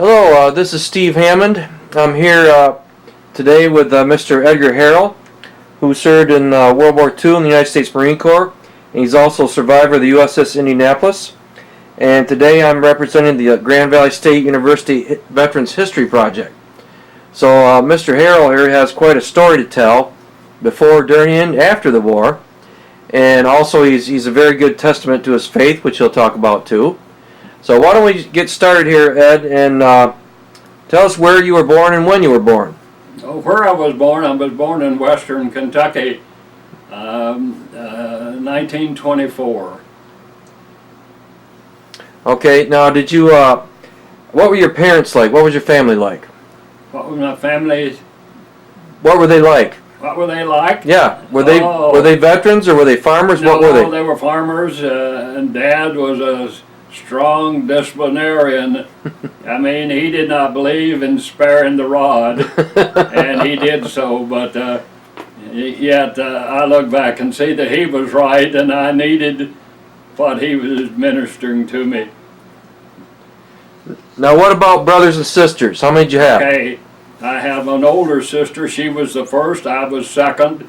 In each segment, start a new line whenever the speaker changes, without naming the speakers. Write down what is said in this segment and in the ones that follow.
Hello, this is Steve Hammond. I'm here today with Mr. Edgar Harrell, who served in World War II in the United States Marine Corps, and he's also a survivor of the USS Indianapolis. And today I'm representing the Grand Valley State University Veterans History Project. So Mr. Harrell here has quite a story to tell before, during, and after the war. And also he's a very good testament to his faith, which he'll talk about too. So why don't we get started here, Ed, and tell us where you were born and when you were born.
Where I was born in western Kentucky, 1924.
Okay, now did you, what were your parents like? What was your family like?
What was my family?
What were they like?
What were they like?
Yeah, were they veterans or were they farmers?
No,
what were they?
They were farmers, and Dad was a strong disciplinarian. I mean, he did not believe in sparing the rod, and he did so, but yet I look back and see that he was right, and I needed what he was administering to me.
Now what about brothers and sisters? How many did you have?
Okay, I have an older sister. She was the first, I was second,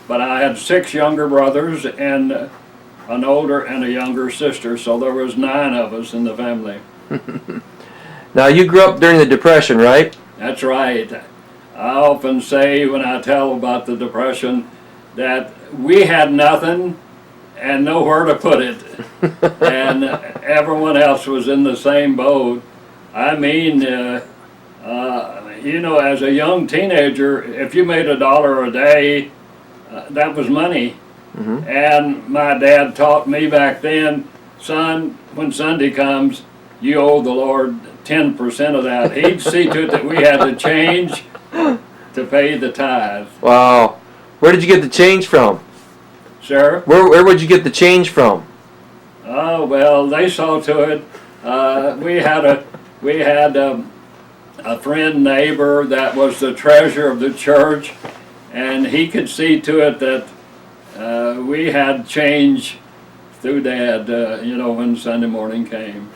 but I had 6 younger brothers and an older and a younger sister, so there was 9 of us in the family.
Now you grew up during the Depression, right?
That's right. I often say when I tell about the Depression that we had nothing and nowhere to put it, and everyone else was in the same boat. I mean, you know, as a young teenager, if you made $1 a day, that was money. Mm-hmm. And my dad taught me back then, son, when Sunday comes, you owe the Lord 10% of that. He'd see to it that we had to change to pay the tithe.
Wow. Where did you get the change from?
Sir?
Where would you get the change from?
Oh, well, they saw to it. We had a friend, neighbor that was the treasurer of the church, and he could see to it that we had change through Dad, you know, when Sunday morning came.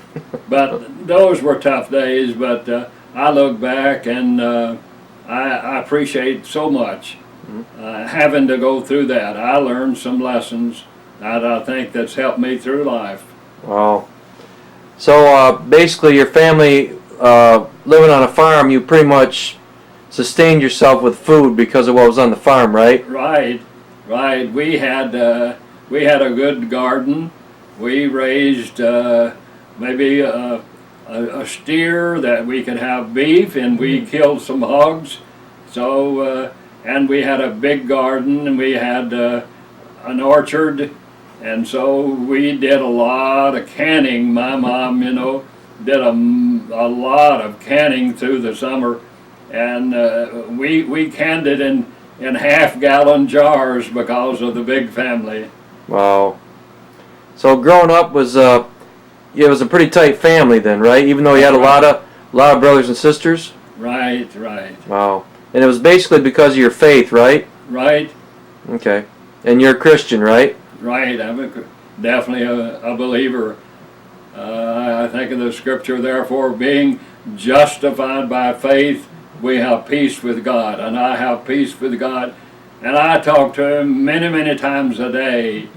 But those were tough days, but I look back and I appreciate so much having to go through that. I learned some lessons that I think that's helped me through life.
Wow. So basically your family, living on a farm, you pretty much sustained yourself with food because of what was on the farm, right?
Right. Right, we had a good garden. We raised maybe a steer that we could have beef, and we killed some hogs. So and we had a big garden, and we had an orchard, and so we did a lot of canning. My mom, you know, did a lot of canning through the summer, and we canned it in half-gallon jars because of the big family.
Wow. So growing up was it was a pretty tight family then, right? Even though you had a lot of brothers and sisters.
Right, right.
Wow. And it was basically because of your faith, right?
Right.
Okay. And you're a Christian, right?
Right. I'm definitely a believer. I think of the scripture, therefore, being justified by faith, we have peace with God, and I have peace with God, and I talk to Him many, many times a day,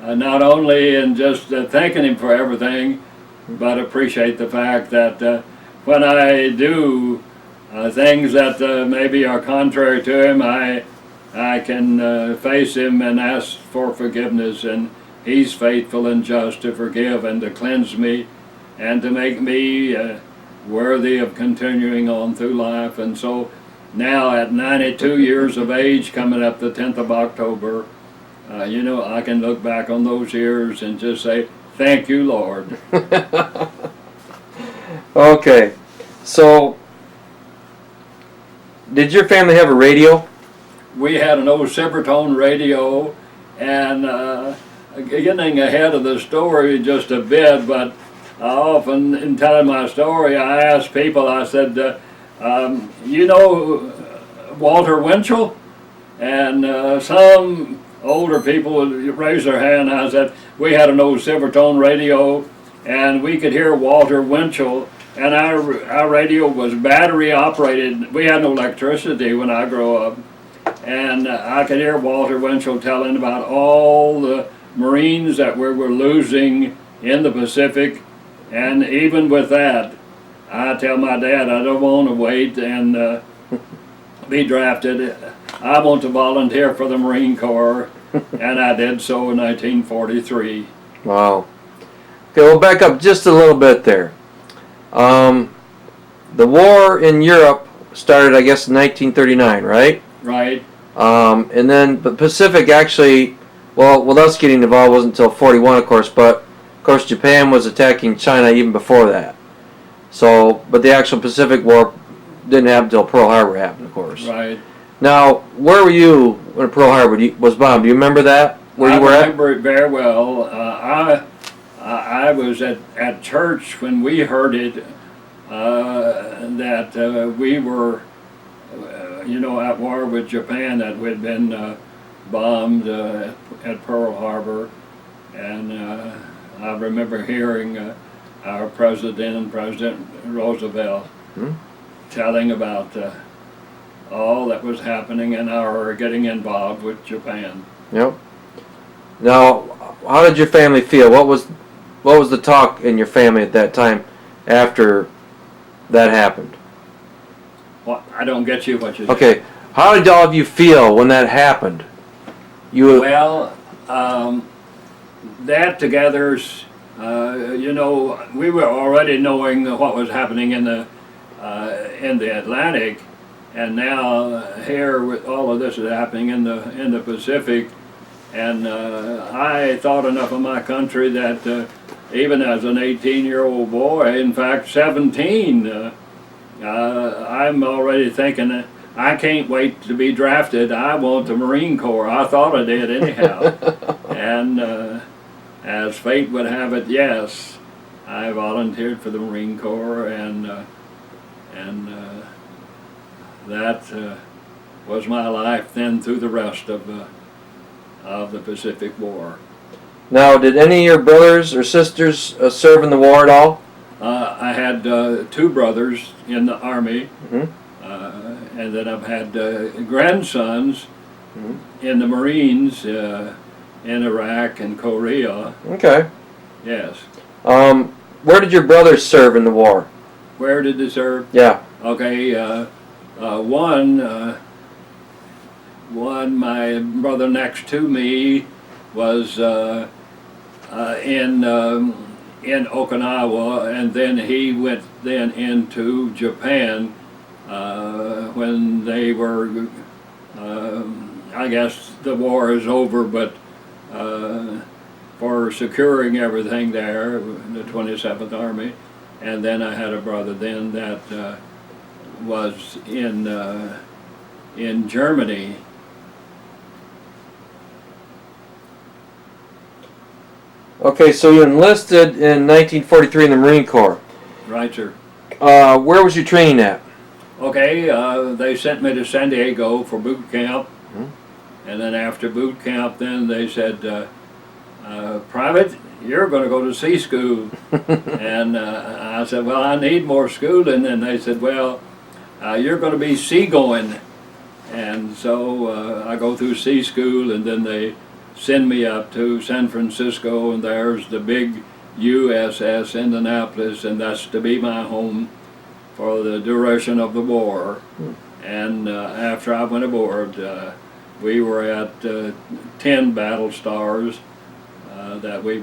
not only in just thanking Him for everything, but appreciate the fact that when I do things that maybe are contrary to Him, I can face Him and ask for forgiveness, and He's faithful and just to forgive and to cleanse me and to make me worthy of continuing on through life. And so now at 92 years of age, coming up the 10th of October, you know, I can look back on those years and just say, thank you, Lord.
Okay. So, did your family have a radio?
We had an old Silvertone radio, and getting ahead of the story just a bit, but I often, in telling my story, I ask people, I said, you know Walter Winchell? And some older people would raise their hand. I said, we had an old Silvertone radio, and we could hear Walter Winchell and our radio was battery operated. We had no electricity when I grew up, and I could hear Walter Winchell telling about all the Marines that we were losing in the Pacific, and even with that, I tell my dad I don't want to wait and be drafted. I want to volunteer for the Marine Corps, and I did so in 1943.
Wow. Okay, we'll back up just a little bit there. The war in Europe started, I guess, in 1939, right?
Right.
And then the Pacific actually, well, with us getting involved wasn't until 41, of course, but of course Japan was attacking China even before that. So, but the actual Pacific War didn't happen until Pearl Harbor happened, of course.
Right.
Now, where were you when Pearl Harbor was bombed? Do you remember that? Where you were
I remember it very well. I was at church when we heard it, that we were, at war with Japan, that we'd been bombed at Pearl Harbor. And I remember hearing our President Roosevelt, telling about all that was happening and our getting involved with Japan.
Yep. Now, how did your family feel? What was the talk in your family at that time after that happened?
Well, I don't get you what you said.
Okay. How did all of you feel when that happened?
Well, that together's, we were already knowing what was happening in the Atlantic, and now here with all of this is happening in the Pacific, and I thought enough of my country that even as an 18-year-old boy, in fact 17, I'm already thinking, I can't wait to be drafted. I want the Marine Corps. I thought I did anyhow. And as fate would have it, yes, I volunteered for the Marine Corps, and that was my life then through the rest of the Pacific War.
Now, did any of your brothers or sisters serve in the war at all?
I had two brothers in the Army, and then I've had grandsons in the Marines in Iraq and Korea.
Okay.
Yes.
Where did your brothers serve in the war?
Where did they serve?
Yeah.
Okay. One, my brother next to me was in Okinawa, and then he went then into Japan when they were, I guess the war is over, but for securing everything there, the 27th Army. And then I had a brother then that was in Germany.
Okay, so you enlisted in 1943 in the Marine Corps.
Right, sir.
Where was you training at?
Okay, they sent me to San Diego for boot camp, and then after boot camp, then they said, Private, you're going to go to sea school. And I said, well, I need more schooling. And they said, well, you're going to be seagoing. And so I go through sea school, and then they send me up to San Francisco, and there's the big USS Indianapolis, and that's to be my home for the duration of the war. And after I went aboard, we were at 10 battle stars that we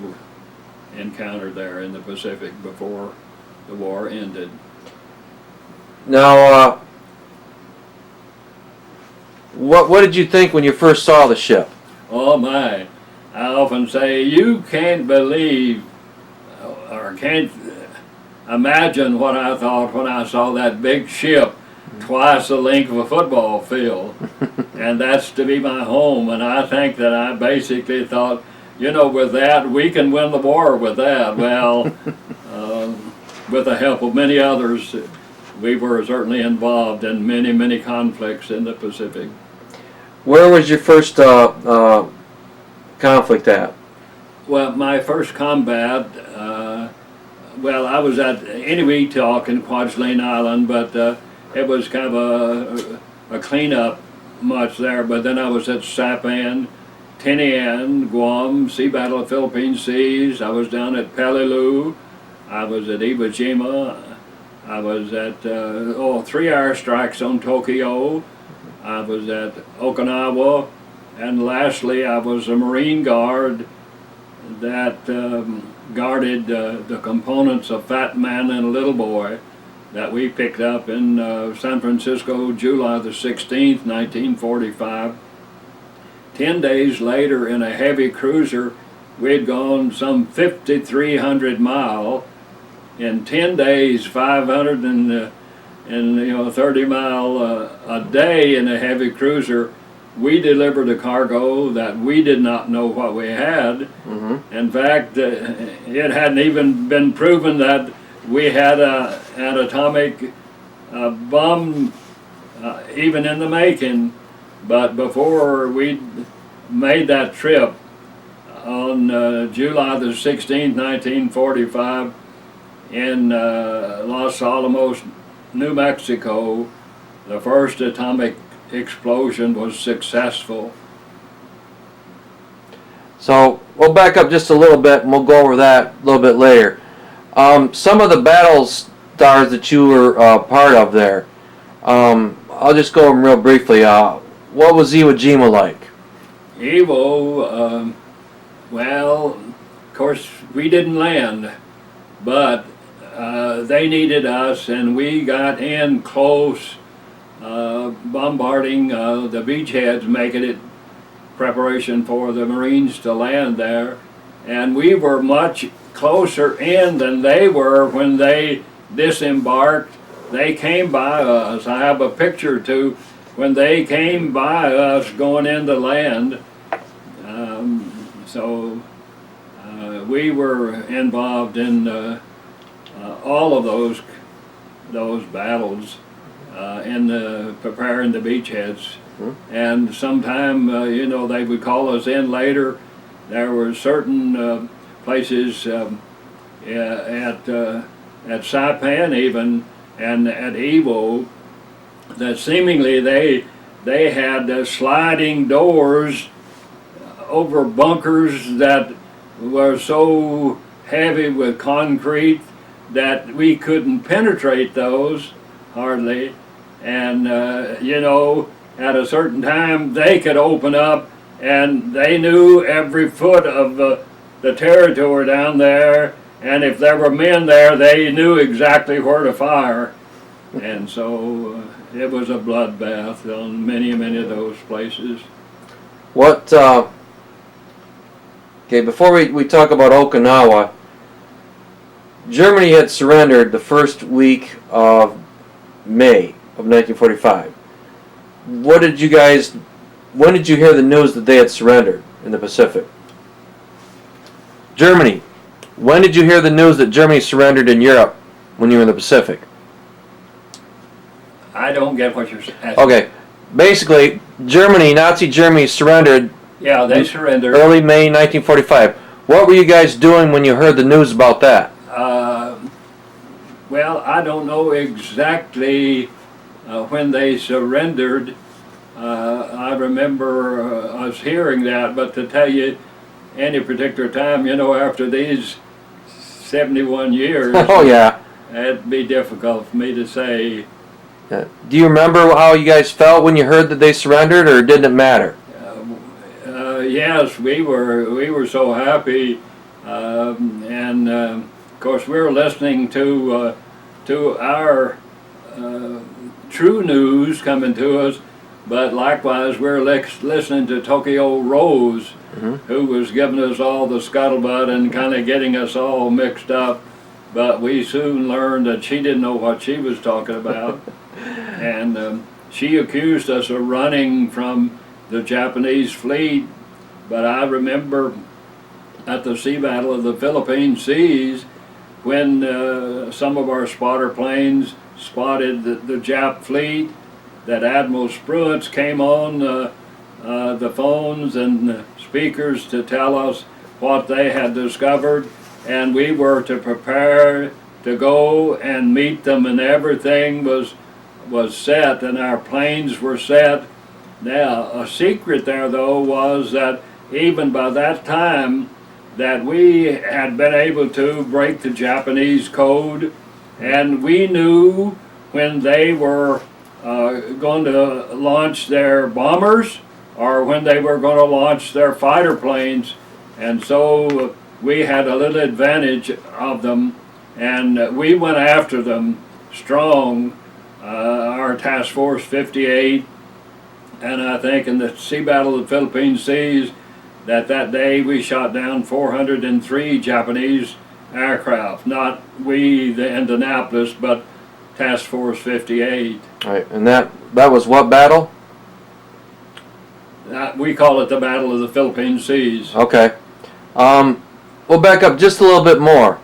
encountered there in the Pacific before the war ended.
Now, what did you think when you first saw the ship?
Oh my, I often say you can't believe or can't imagine what I thought when I saw that big ship twice the length of a football field. And that's to be my home, and I think that I basically thought, with that, we can win the war with that. Well, with the help of many others, we were certainly involved in many, many conflicts in the Pacific.
Where was your first conflict at?
Well, my first combat Well, I was at Inuit Talk in Kwajalein Island, but it was kind of a cleanup much there. But then I was at Saipan, Tinian, Guam, Sea Battle of Philippine Seas. I was down at Peleliu. I was at Iwo Jima. I was at 3-hour strikes on Tokyo. I was at Okinawa. And lastly, I was a Marine Guard that guarded the components of Fat Man and Little Boy that we picked up in San Francisco, July the 16th, 1945. 10 days later, in a heavy cruiser, we'd gone some 5,300 miles. In 10 days, 530 mile a day in a heavy cruiser. We delivered a cargo that we did not know what we had.
Mm-hmm.
In fact, it hadn't even been proven that we had an atomic bomb even in the making. But before we made that trip on July the 16th, 1945, in Los Alamos, New Mexico, the first atomic explosion was successful.
So we'll back up just a little bit and we'll go over that a little bit later. Some of the battle stars that you were part of there, I'll just go over them real briefly. What was Iwo Jima like?
Iwo, well, of course, we didn't land, but they needed us, and we got in close, bombarding the beachheads, making it preparation for the Marines to land there. And we were much closer in than they were when they disembarked. They came by us. I have a picture too when they came by us going into land. So we were involved in all of those battles in preparing the beachheads. And sometime, they would call us in later. There were certain places at Saipan even and at Iwo that seemingly they had sliding doors over bunkers that were so heavy with concrete that we couldn't penetrate those hardly. And at a certain time they could open up, and they knew every foot of the territory down there, and if there were men there they knew exactly where to fire. And so it was a bloodbath on many of those places.
What, okay, before we talk about Okinawa, Germany had surrendered the first week of May of 1945. When did you hear the news that they had surrendered in the Pacific? Germany, when did you hear the news that Germany surrendered in Europe when you were in the Pacific?
I don't get what you're asking.
Okay, basically, Nazi Germany surrendered.
Yeah, they surrendered.
Early May 1945. What were you guys doing when you heard the news about that?
Well, I don't know exactly when they surrendered. I remember us hearing that, but to tell you any particular time, after these 71 years,
Oh yeah.
it'd be difficult for me to say.
Do you remember how you guys felt when you heard that they surrendered, or didn't it matter?
Yes, we were so happy, and of course we were listening to our true news coming to us, but likewise we were listening to Tokyo Rose, who was giving us all the scuttlebutt and kind of getting us all mixed up. But we soon learned that she didn't know what she was talking about, and she accused us of running from the Japanese fleet. But I remember at the Sea Battle of the Philippine Seas, when some of our spotter planes spotted the Jap fleet, that Admiral Spruance came on the phones and speakers to tell us what they had discovered, and we were to prepare to go and meet them, and everything was set, and our planes were set. Now, a secret there, though, was that even by that time, that we had been able to break the Japanese code, and we knew when they were going to launch their bombers or when they were going to launch their fighter planes, and so we had a little advantage of them, and we went after them strong, our Task Force 58, and I think in the sea battle of the Philippine Seas, that day we shot down 403 Japanese aircraft. Not we, the Indianapolis, but Task Force 58.
All right, and that was what battle?
We call it the Battle of the Philippine Seas.
Okay. We'll back up just a little bit more.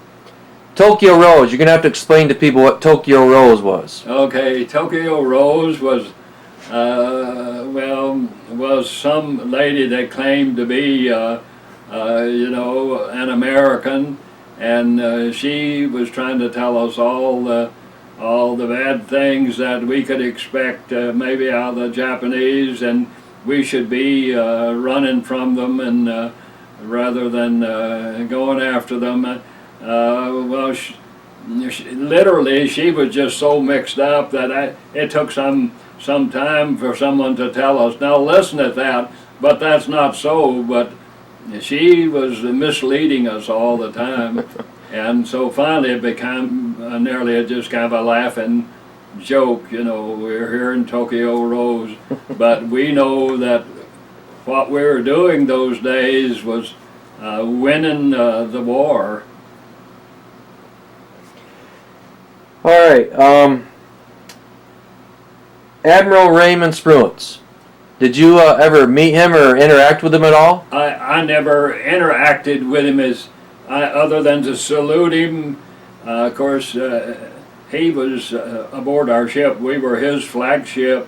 Tokyo Rose, you're going to have to explain to people what Tokyo Rose was.
Okay, Tokyo Rose was was some lady that claimed to be, an American, and she was trying to tell us all the bad things that we could expect maybe out of the Japanese, and we should be running from them and rather than going after them. Literally, she was just so mixed up that it took some time for someone to tell us, now listen at that, but that's not so. But she was misleading us all the time. And so finally it became nearly just kind of a laughing joke, we're here in Tokyo Rose. But we know that what we were doing those days was winning the war.
All right. Admiral Raymond Spruance. Did you ever meet him or interact with him at all?
I never interacted with him other than to salute him. Of course, he was aboard our ship. We were his flagship,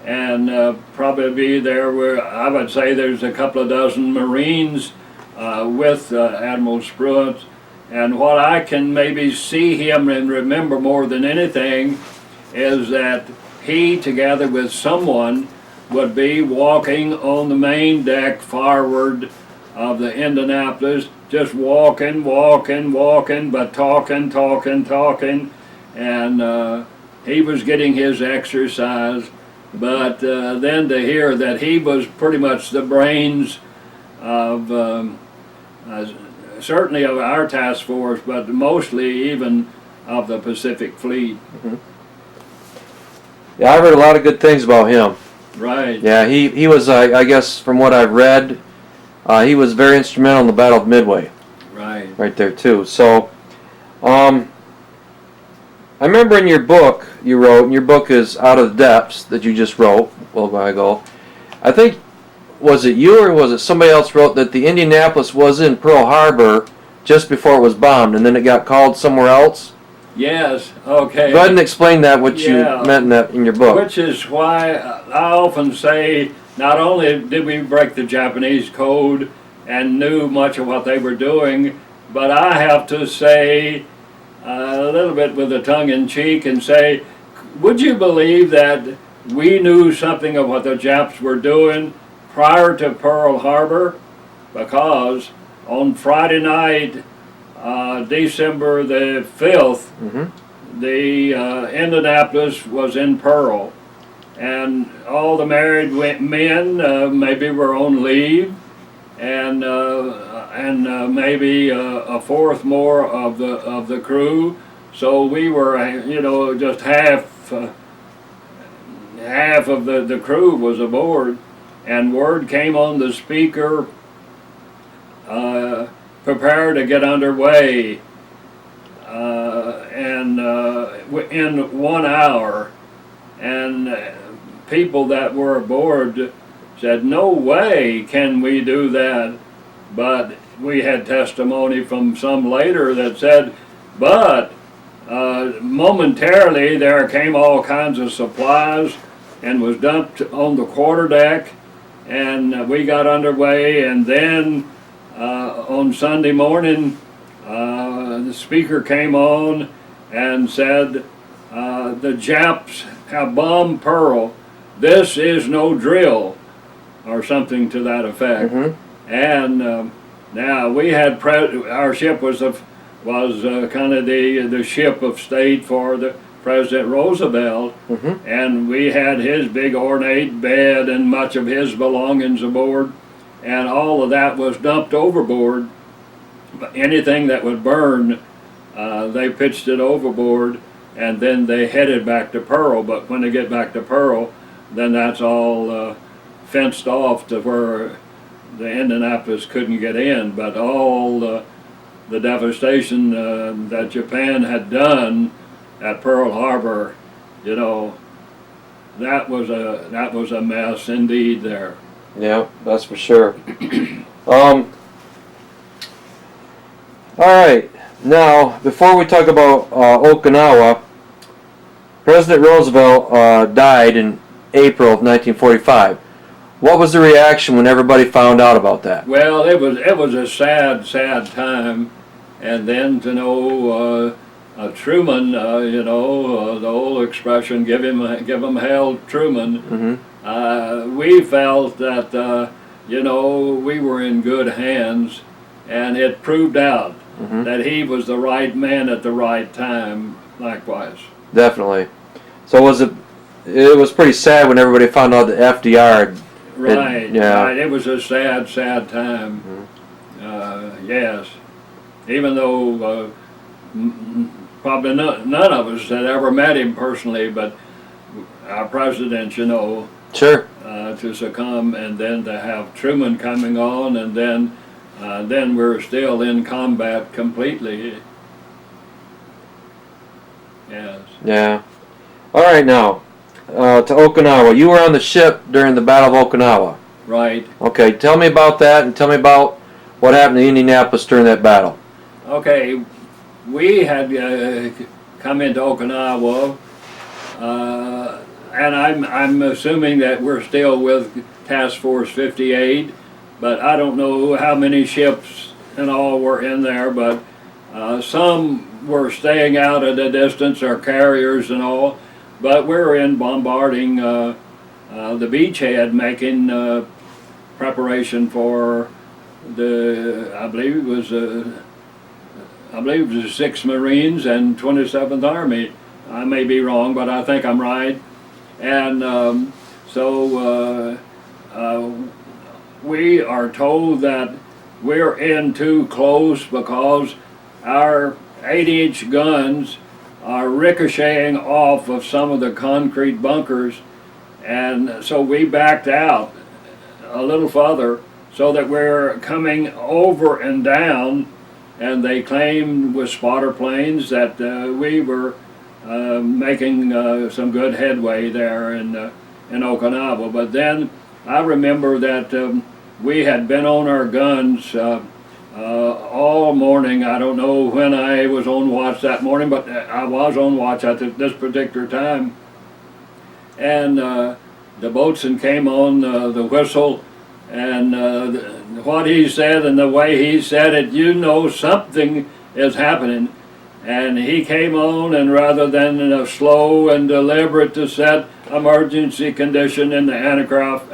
and probably there were, I would say there's a couple of dozen Marines with Admiral Spruance. And what I can maybe see him and remember more than anything is that he, together with someone, would be walking on the main deck forward of the Indianapolis, just walking, but talking, and he was getting his exercise. But then to hear that he was pretty much the brains of certainly of our task force, but mostly even of the Pacific Fleet.
Yeah, I've heard a lot of good things about him.
Right.
Yeah, he was, I guess, from what I've read, he was very instrumental in the Battle of Midway. Right there, too. So, I remember in your book you wrote, and your book is Out of the Depths, that you just wrote a little while ago. I think, was it you or was it somebody else wrote that the Indianapolis was in Pearl Harbor just before it was bombed, and then it got called somewhere else?
Yes, okay.
Go ahead and explain that, what you meant in your book.
Which is why I often say, not only did we break the Japanese code and knew much of what they were doing, but I have to say, a little bit with a tongue in cheek, and say, would you believe that we knew something of what the Japs were doing prior to Pearl Harbor? Because on Friday night, December the 5th, the Indianapolis was in Pearl, and all the married men maybe were on leave, and maybe a fourth more of the crew. So we were, just half of the crew was aboard, and word came on the speaker, prepare to get underway, and in 1 hour, and people that were aboard said, no way can we do that. But we had testimony from some later that said, but momentarily there came all kinds of supplies and was dumped on the quarterdeck, and we got underway, and then on Sunday morning the speaker came on and said, the Japs have bombed Pearl. This is no drill, or something to that effect. And now we had our ship was kind of the ship of state for the President Roosevelt, and we had his big ornate bed and much of his belongings aboard, and all of that was dumped overboard. But anything that would burn, they pitched it overboard, and then they headed back to Pearl. But when they get back to Pearl, then that's all fenced off to where the Indianapolis couldn't get in. But all the devastation that Japan had done at Pearl Harbor, you know, that was a mess indeed there.
Yeah, that's for sure. All right. Now, before we talk about Okinawa, President Roosevelt died in April of 1945. What was the reaction when everybody found out about that?
Well, it was a sad time, and then to know Truman, you know, the old expression, give him hell, Truman. We felt that you know, we were in good hands, and it proved out that he was the right man at the right time. Likewise.
Definitely. So it was pretty sad when everybody found out that FDR.
Right.
Yeah.
Right. It was a sad time. Yes. Even though probably none of us had ever met him personally, but our president, you know,
Sure.
To succumb, and then to have Truman coming on, and then we're still in combat completely. Yes.
Yeah. All right, now to Okinawa. You were on the ship during the Battle of Okinawa.
Right.
Okay, tell me about that, and tell me about what happened to Indianapolis during that battle.
Okay, we had come into Okinawa, and I'm assuming that we're still with Task Force 58, but I don't know how many ships and all were in there, but some were staying out at a distance, or carriers and all, but we were in bombarding the beachhead, making preparation for I believe it was the 6th Marines and 27th Army. I may be wrong, but I think I'm right. And so we are told that we're in too close because our 8-inch guns are ricocheting off of some of the concrete bunkers, and so we backed out a little further so that we're coming over and down, and they claimed with spotter planes that we were making some good headway there in Okinawa. But then I remember that we had been on our guns all morning. I don't know when I was on watch that morning, but I was on watch at this particular time. And the boatswain came on the whistle, and what he said and the way he said it, you know something is happening. And he came on, and rather than in a slow and deliberate to set emergency condition in the aircraft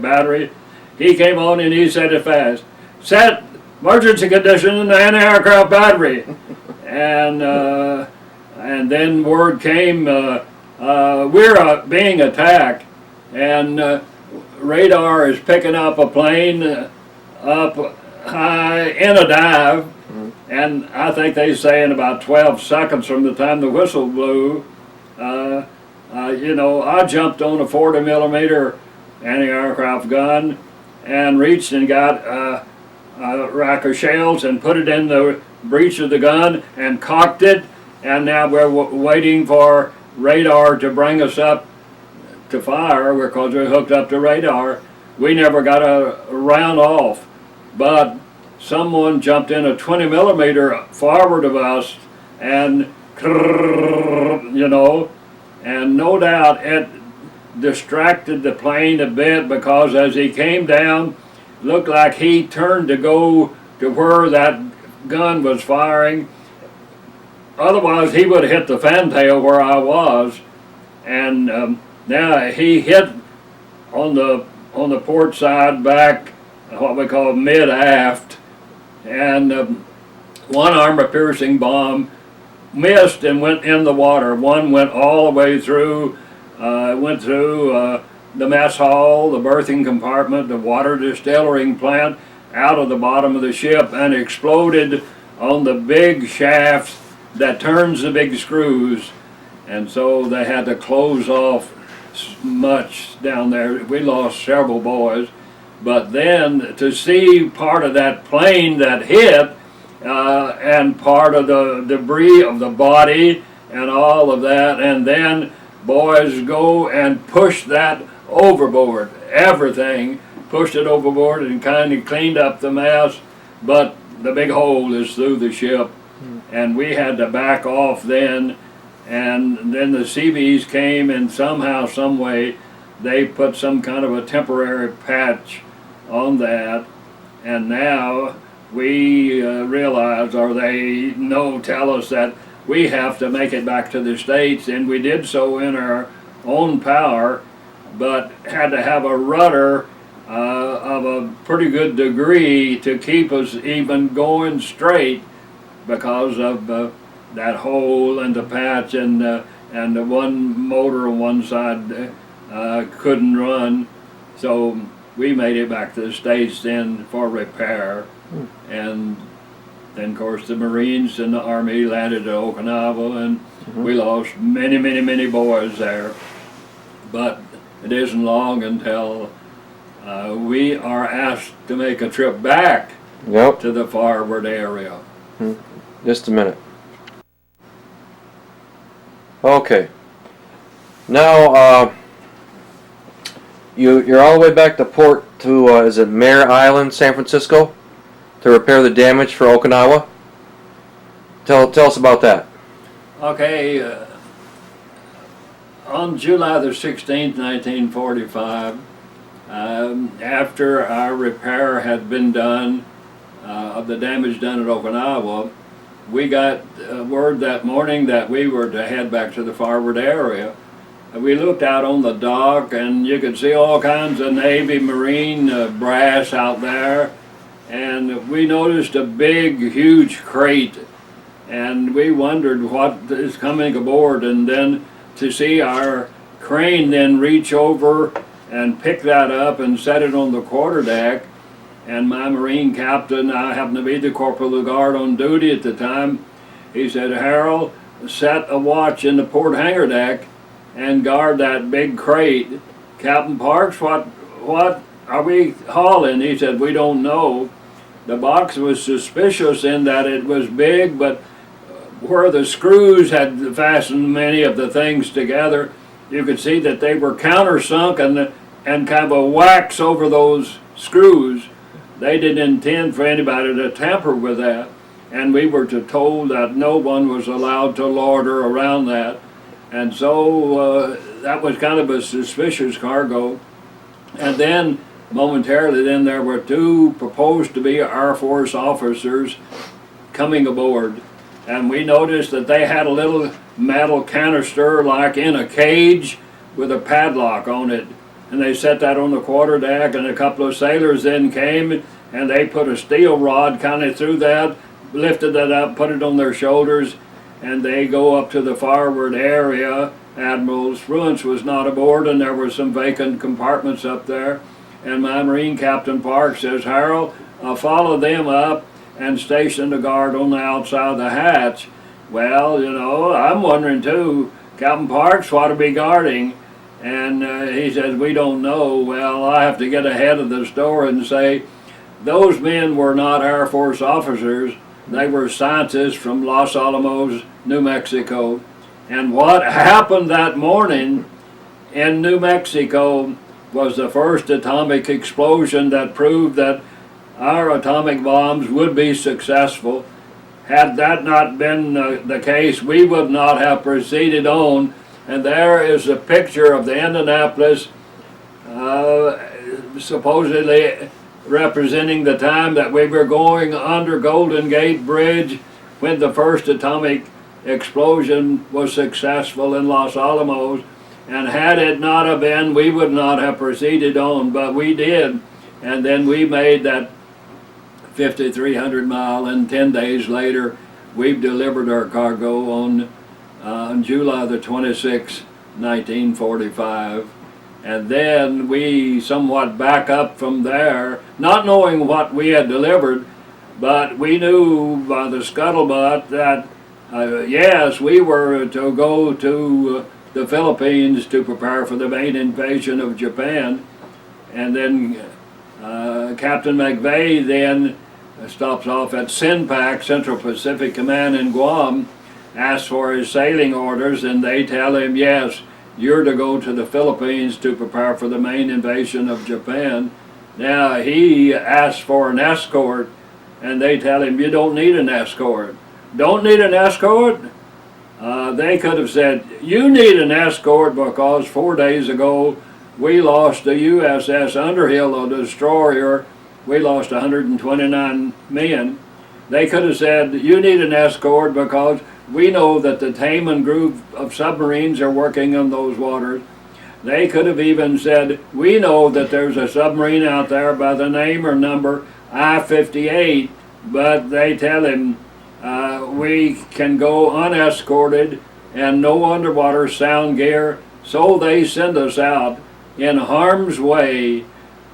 battery, he came on and he said it fast. Set emergency condition in the anti-aircraft battery. And then word came, we're being attacked, and radar is picking up a plane up high in a dive. And I think they say in about 12 seconds from the time the whistle blew, you know, I jumped on a 40 millimeter anti-aircraft gun and reached and got a rack of shells and put it in the breech of the gun and cocked it. And now we're waiting for radar to bring us up to fire because we're hooked up to radar. We never got a round off, but someone jumped in a 20 millimeter forward of us, and you know, and no doubt it distracted the plane a bit, because as he came down, looked like he turned to go to where that gun was firing. Otherwise, he would have hit the fantail where I was. And now he hit on the port side back, what we call mid-aft, and one armor-piercing bomb missed and went in the water. One went all the way through, went through the mess hall, the berthing compartment, the water distilling plant, out of the bottom of the ship, and exploded on the big shafts that turns the big screws. And so they had to close off much down there. We lost several boys. But then to see part of that plane that hit and part of the debris of the body and all of that, and then boys go and push that overboard, everything, pushed it overboard and kind of cleaned up the mess, but the big hole is through the ship, and we had to back off then, and then the Seabees came, and somehow, some way, they put some kind of a temporary patch on that, and now we realize, or they tell us that we have to make it back to the States, and we did so in our own power, but had to have a rudder of a pretty good degree to keep us even going straight because of that hole and the patch, and the one motor on one side couldn't run. So we made it back to the States then for repair. And then of course the Marines and the Army landed at Okinawa, and we lost many, many, many boys there. But it isn't long until we are asked to make a trip back to the forward area.
Just a minute. Okay. Now you're all the way back to port to is it Mare Island, San Francisco, to repair the damage for Okinawa. Tell us about that.
Okay. On July the 16th, 1945, after our repair had been done of the damage done at Okinawa, we got word that morning that we were to head back to the forward area. We looked out on the dock, and you could see all kinds of Navy, Marine brass out there, and we noticed a big, huge crate, and we wondered what is coming aboard, and then to see our crane then reach over and pick that up and set it on the quarterdeck. And my Marine captain, I happened to be the corporal of the guard on duty at the time, he said, "Harold, set a watch in the port hangar deck and guard that big crate." "Captain Parks, what are we hauling?" He said, "We don't know." The box was suspicious in that it was big, but where the screws had fastened many of the things together, you could see that they were countersunk and kind of a wax over those screws. They didn't intend for anybody to tamper with that, and we were told that no one was allowed to loiter around that. And so that was kind of a suspicious cargo. And then momentarily then there were two proposed to be Air Force officers coming aboard. And we noticed that they had a little metal canister like in a cage with a padlock on it. And they set that on the quarterdeck, and a couple of sailors then came and they put a steel rod kind of through that, lifted that up, put it on their shoulders, and they go up to the forward area. Admiral Spruance was not aboard, and there were some vacant compartments up there. And my Marine Captain Parks says, "Harold, follow them up and station the guard on the outside of the hatch." Well, I'm wondering too, "Captain Parks, what are we guarding?" And he says, "We don't know." Well, I have to get ahead of the story and say, those men were not Air Force officers. They were scientists from Los Alamos, New Mexico. And what happened that morning in New Mexico was the first atomic explosion that proved that our atomic bombs would be successful. Had that not been the case, we would not have proceeded on. And there is a picture of the Indianapolis, supposedly representing the time that we were going under Golden Gate Bridge when the first atomic explosion was successful in Los Alamos. And had it not have been, we would not have proceeded on, but we did. And then we made that 5,300 mile, and 10 days later, we've delivered our cargo on July the 26th, 1945. And then we somewhat back up from there, not knowing what we had delivered, but we knew by the scuttlebutt that, yes, we were to go to the Philippines to prepare for the main invasion of Japan. And then Captain McVeigh then stops off at SINPAC, Central Pacific Command in Guam, asks for his sailing orders, and they tell him, yes, you're to go to the Philippines to prepare for the main invasion of Japan. Now he asks for an escort, and they tell him, you don't need an escort. Don't need an escort? They could have said, you need an escort because 4 days ago we lost the USS Underhill, a destroyer. We lost 129 men. They could have said, you need an escort because we know that the Tinian group of submarines are working on those waters. They could have even said, we know that there's a submarine out there by the name or number I-58, but they tell him, we can go unescorted and no underwater sound gear, so they send us out in harm's way,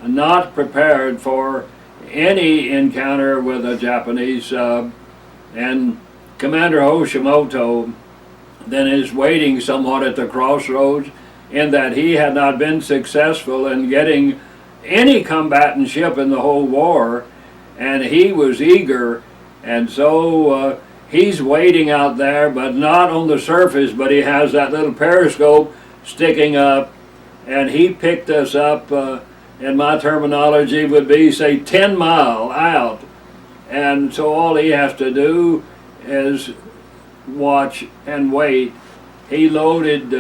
not prepared for any encounter with a Japanese sub. And Commander Hoshimoto then is waiting somewhat at the crossroads in that he had not been successful in getting any combatant ship in the whole war, and he was eager, and so he's waiting out there, but not on the surface, but he has that little periscope sticking up, and he picked us up, in my terminology would be, say, 10 mile out, and so all he has to do is watch and wait. He loaded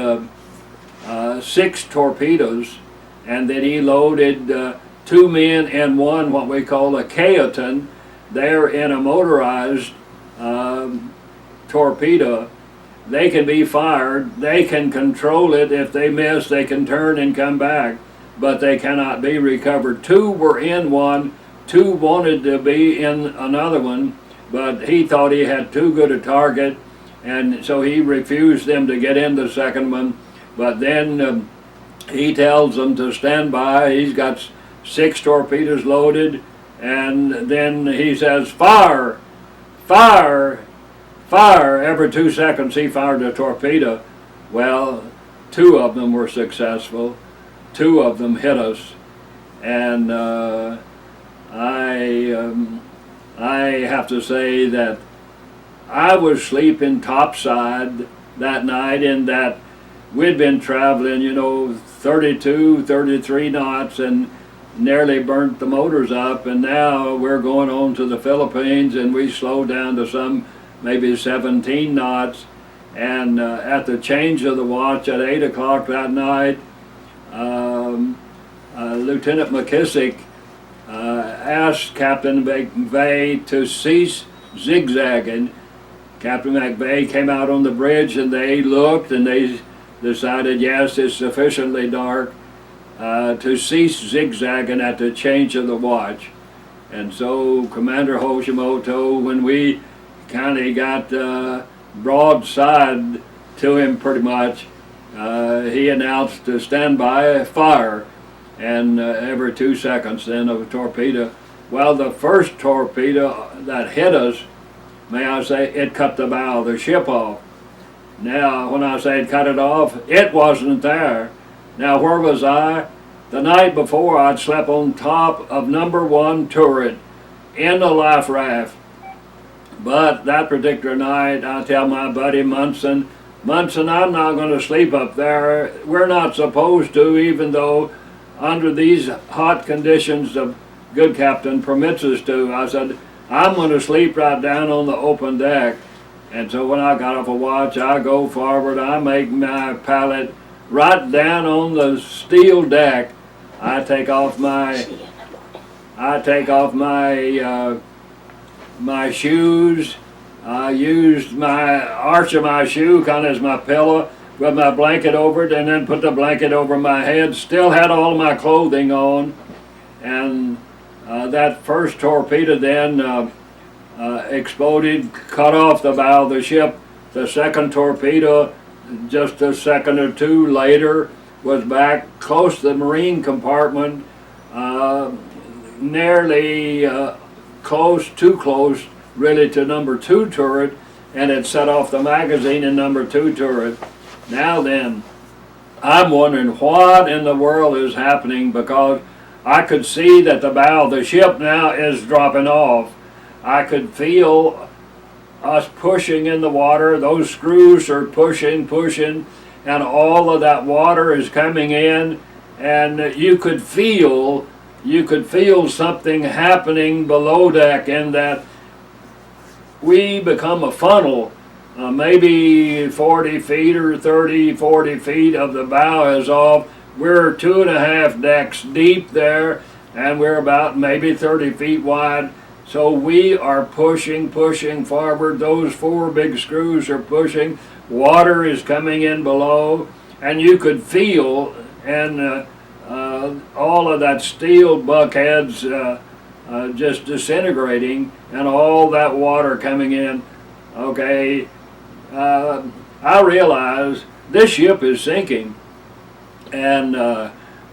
6 torpedoes, and then he loaded 2 men and one what we call a Kayotan. They're in a motorized torpedo. They can be fired, they can control it. If they miss, they can turn and come back, but they cannot be recovered. 2 were in one, 2 wanted to be in another one, but he thought he had too good a target, and so he refused them to get in the second one. But then he tells them to stand by. He's got 6 torpedoes loaded, and then he says, fire, fire, fire. Every 2 seconds he fired a torpedo. Well, 2 of them were successful. 2 of them hit us, and I have to say that I was sleeping topside that night, in that we'd been traveling, 32, 33 knots and nearly burnt the motors up, and now we're going on to the Philippines, and we slowed down to some maybe 17 knots, and at the change of the watch at 8 o'clock that night, Lieutenant McKissick asked Captain McVeigh to cease zigzagging. Captain McVeigh came out on the bridge, and they looked, and they decided, yes, it's sufficiently dark to cease zigzagging at the change of the watch. And so Commander Hoshimoto, when we kind of got broadside to him pretty much, he announced to stand by, fire, and every 2 seconds then of a torpedo. Well, the first torpedo that hit us, may I say, it cut the bow of the ship off. Now, when I say it cut it off, it wasn't there. Now, where was I? The night before, I'd slept on top of #1 turret in the life raft. But that particular night, I tell my buddy Munson, I'm not going to sleep up there. We're not supposed to, even though under these hot conditions the good captain permits us to. I said, I'm going to sleep right down on the open deck. And so when I got off a watch, I go forward, I make my pallet right down on the steel deck. I take off my I take off my shoes. I used my arch of my shoe kind of as my pillow with my blanket over it, and then put the blanket over my head. Still had all of my clothing on, and that first torpedo then exploded, cut off the bow of the ship. The second torpedo, just a second or two later, was back close to the marine compartment, nearly close, too close really to number 2 turret, and it set off the magazine in number 2 turret. Now then, I'm wondering what in the world is happening, because I could see that the bow of the ship now is dropping off. I could feel us pushing in the water. Those screws are pushing, and all of that water is coming in, and you could feel something happening below deck, in that we become a funnel. Maybe 40 feet or 30, 40 feet of the bow is off. We're 2.5 decks deep there, and we're about maybe 30 feet wide. So we are pushing forward. Those 4 big screws are pushing. Water is coming in below, and you could feel, and all of that steel bulkheads just disintegrating, and all that water coming in. Okay, I realize this ship is sinking, and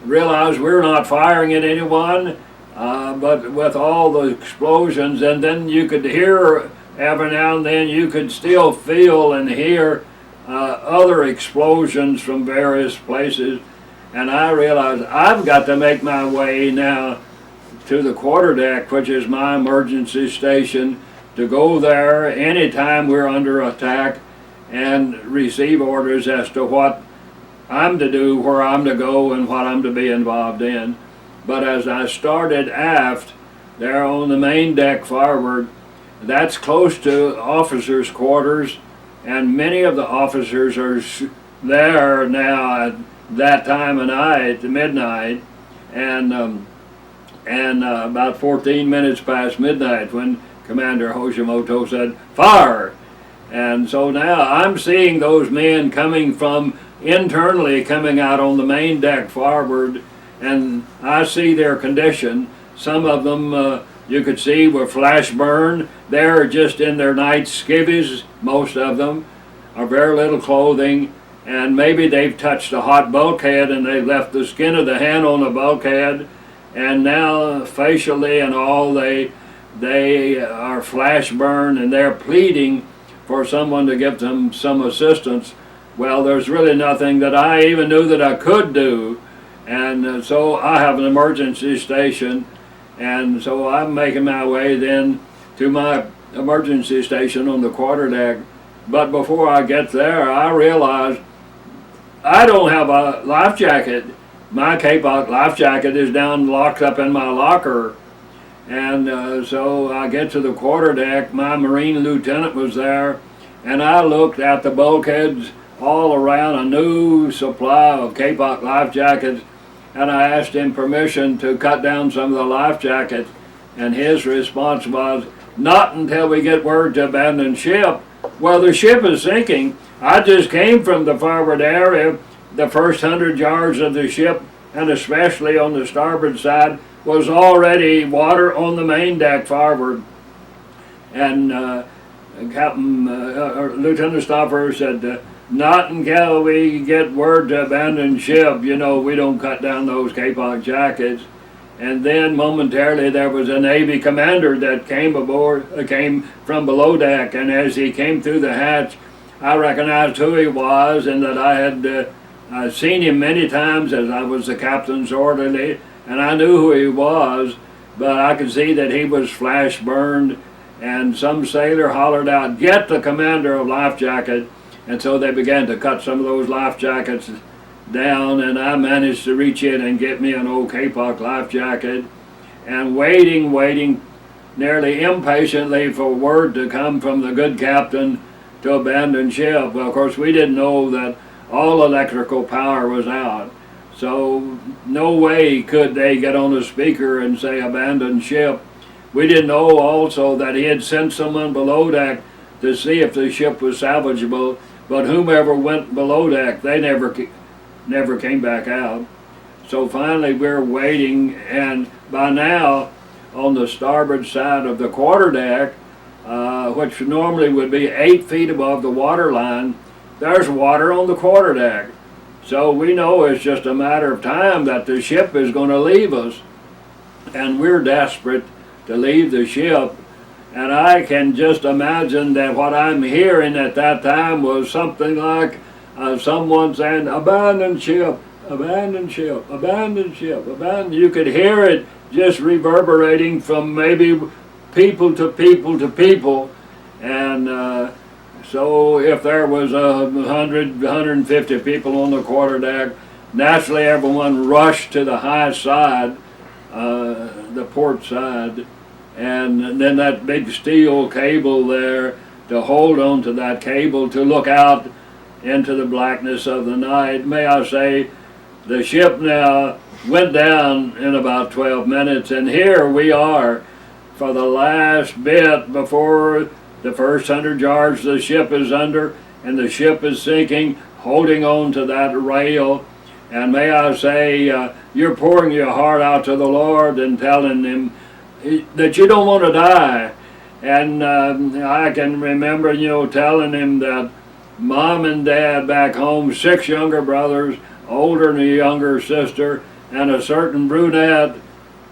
realize we're not firing at anyone, but with all the explosions, and then you could hear, every now and then you could still feel and hear other explosions from various places, and I realized I've got to make my way now to the quarterdeck, which is my emergency station, to go there anytime we're under attack and receive orders as to what I'm to do, where I'm to go, and what I'm to be involved in. But as I started aft, there on the main deck forward, that's close to officers' quarters, and many of the officers are there now at that time of night, midnight, and about 14 minutes past midnight when Commander Hoshimoto said, "Fire!" And so now I'm seeing those men coming from internally, coming out on the main deck forward, and I see their condition. Some of them you could see were flash burned. They're just in their night skivvies, most of them, are very little clothing, and maybe they've touched a hot bulkhead and they left the skin of the hand on the bulkhead, and now facially and all they are flash burned, and they're pleading for someone to give them some assistance. Well, there's really nothing that I even knew that I could do, and so I have an emergency station, and so I'm making my way then to my emergency station on the quarterdeck. But before I get there, I realize I don't have a life jacket. My K-Pop life jacket is down, locked up in my locker. And so I get to the quarterdeck. My Marine lieutenant was there, and I looked at the bulkheads all around, a new supply of K-Pop life jackets, and I asked him permission to cut down some of the life jackets, and his response was, "Not until we get word to abandon ship." Well, the ship is sinking. I just came from the forward area. The first 100 yards of the ship, and especially on the starboard side, was already water on the main deck forward. And Lieutenant Stoffer said, "Not until we get word to abandon ship, we don't cut down those K-Pop jackets." And then momentarily there was a Navy commander that came from below deck, and as he came through the hatch, I recognized who he was, and that I had seen him many times as I was the captain's orderly, and I knew who he was, but I could see that he was flash burned, and some sailor hollered out, "Get the commander of life jacket," and so they began to cut some of those life jackets down, and I managed to reach in and get me an old K-Pop life jacket, and waiting nearly impatiently for word to come from the good captain to abandon ship. Well, of course, we didn't know that all electrical power was out. So no way could they get on the speaker and say abandon ship. We didn't know also that he had sent someone below deck to see if the ship was salvageable, but whomever went below deck, they never came back out. So finally we're waiting, and by now on the starboard side of the quarterdeck, which normally would be 8 feet above the water line, there's water on the quarterdeck. So we know it's just a matter of time that the ship is going to leave us, and we're desperate to leave the ship. And I can just imagine that what I'm hearing at that time was something like someone saying, abandon ship, abandon ship, abandon ship, abandon. You could hear it just reverberating from maybe people to people to people. And so if there was 150 people on the quarterdeck, naturally everyone rushed to the high side, the port side, and then that big steel cable there to hold on to that cable to look out into the blackness of the night. May I say, the ship now went down in about 12 minutes, and here we are for the last bit before the first 100 yards the ship is under, and the ship is sinking, holding on to that rail. And may I say, you're pouring your heart out to the Lord and telling Him that you don't want to die. And I can remember, telling Him that Mom and Dad back home, 6 younger brothers, older and a younger sister, and a certain brunette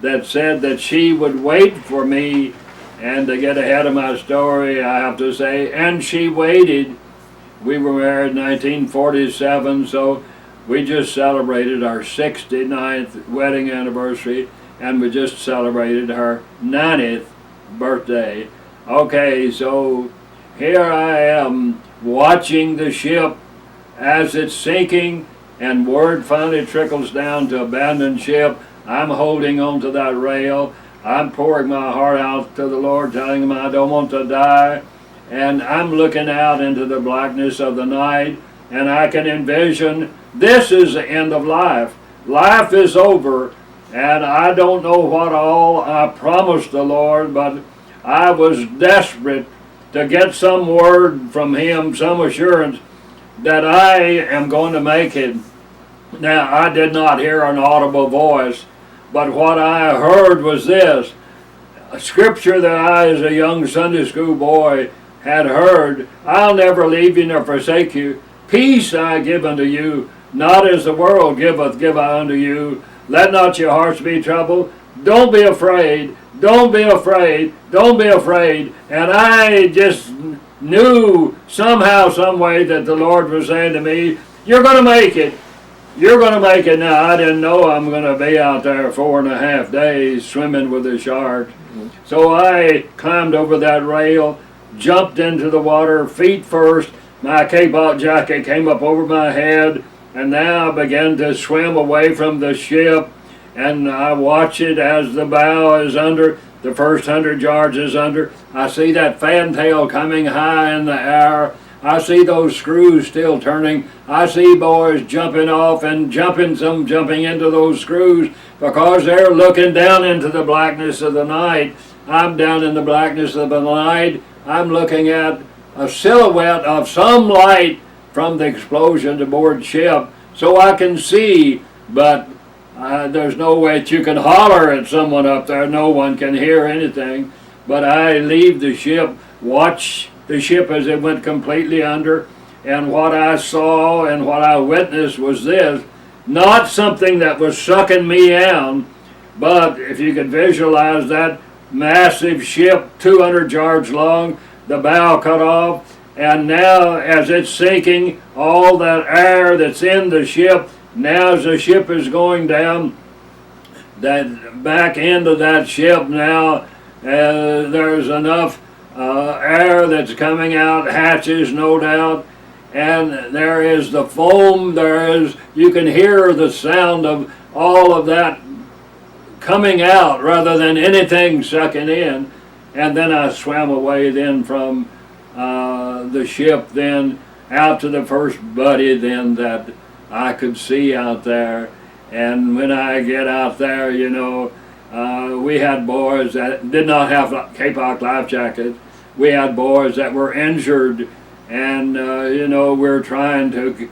that said that she would wait for me. And to get ahead of my story, I have to say, and she waited. We were married in 1947, so we just celebrated our 69th wedding anniversary, and we just celebrated her 90th birthday. Okay, so here I am watching the ship as it's sinking, and word finally trickles down to abandon ship. I'm holding on to that rail. I'm pouring my heart out to the Lord, telling Him I don't want to die. And I'm looking out into the blackness of the night, and I can envision this is the end of life. Life is over, and I don't know what all I promised the Lord, but I was desperate to get some word from Him, some assurance that I am going to make it. Now, I did not hear an audible voice, but what I heard was this, a scripture that I, as a young Sunday school boy, had heard, I'll never leave you nor forsake you. Peace I give unto you, not as the world giveth, give I unto you. Let not your hearts be troubled. Don't be afraid. Don't be afraid. Don't be afraid. And I just knew somehow, some way that the Lord was saying to me, you're going to make it. You're going to make it. Now, I didn't know I'm going to be out there 4.5 days swimming with the sharks. So I climbed over that rail, jumped into the water, feet first. My cape-out jacket came up over my head, and now I began to swim away from the ship. And I watch it as the bow is under, the first 100 yards is under. I see that fantail coming high in the air. I see those screws still turning. I see boys jumping off and some jumping into those screws because they're looking down into the blackness of the night. I'm down in the blackness of the night. I'm looking at a silhouette of some light from the explosion aboard ship, so I can see, but there's no way that you can holler at someone up there. No one can hear anything. But I leave the ship, watch the ship as it went completely under, and what I saw and what I witnessed was this, not something that was sucking me down, but if you could visualize that massive ship, 200 yards long, the bow cut off, and now as it's sinking, all that air that's in the ship, now as the ship is going down, that back end of that ship now, there's enough air that's coming out, hatches no doubt, and there is the foam, you can hear the sound of all of that coming out rather than anything sucking in. And then I swam away then from the ship then out to the first buddy then that I could see out there. And when I get out there, we had boys that did not have Kapok life jackets. We had boys that were injured, and we're trying to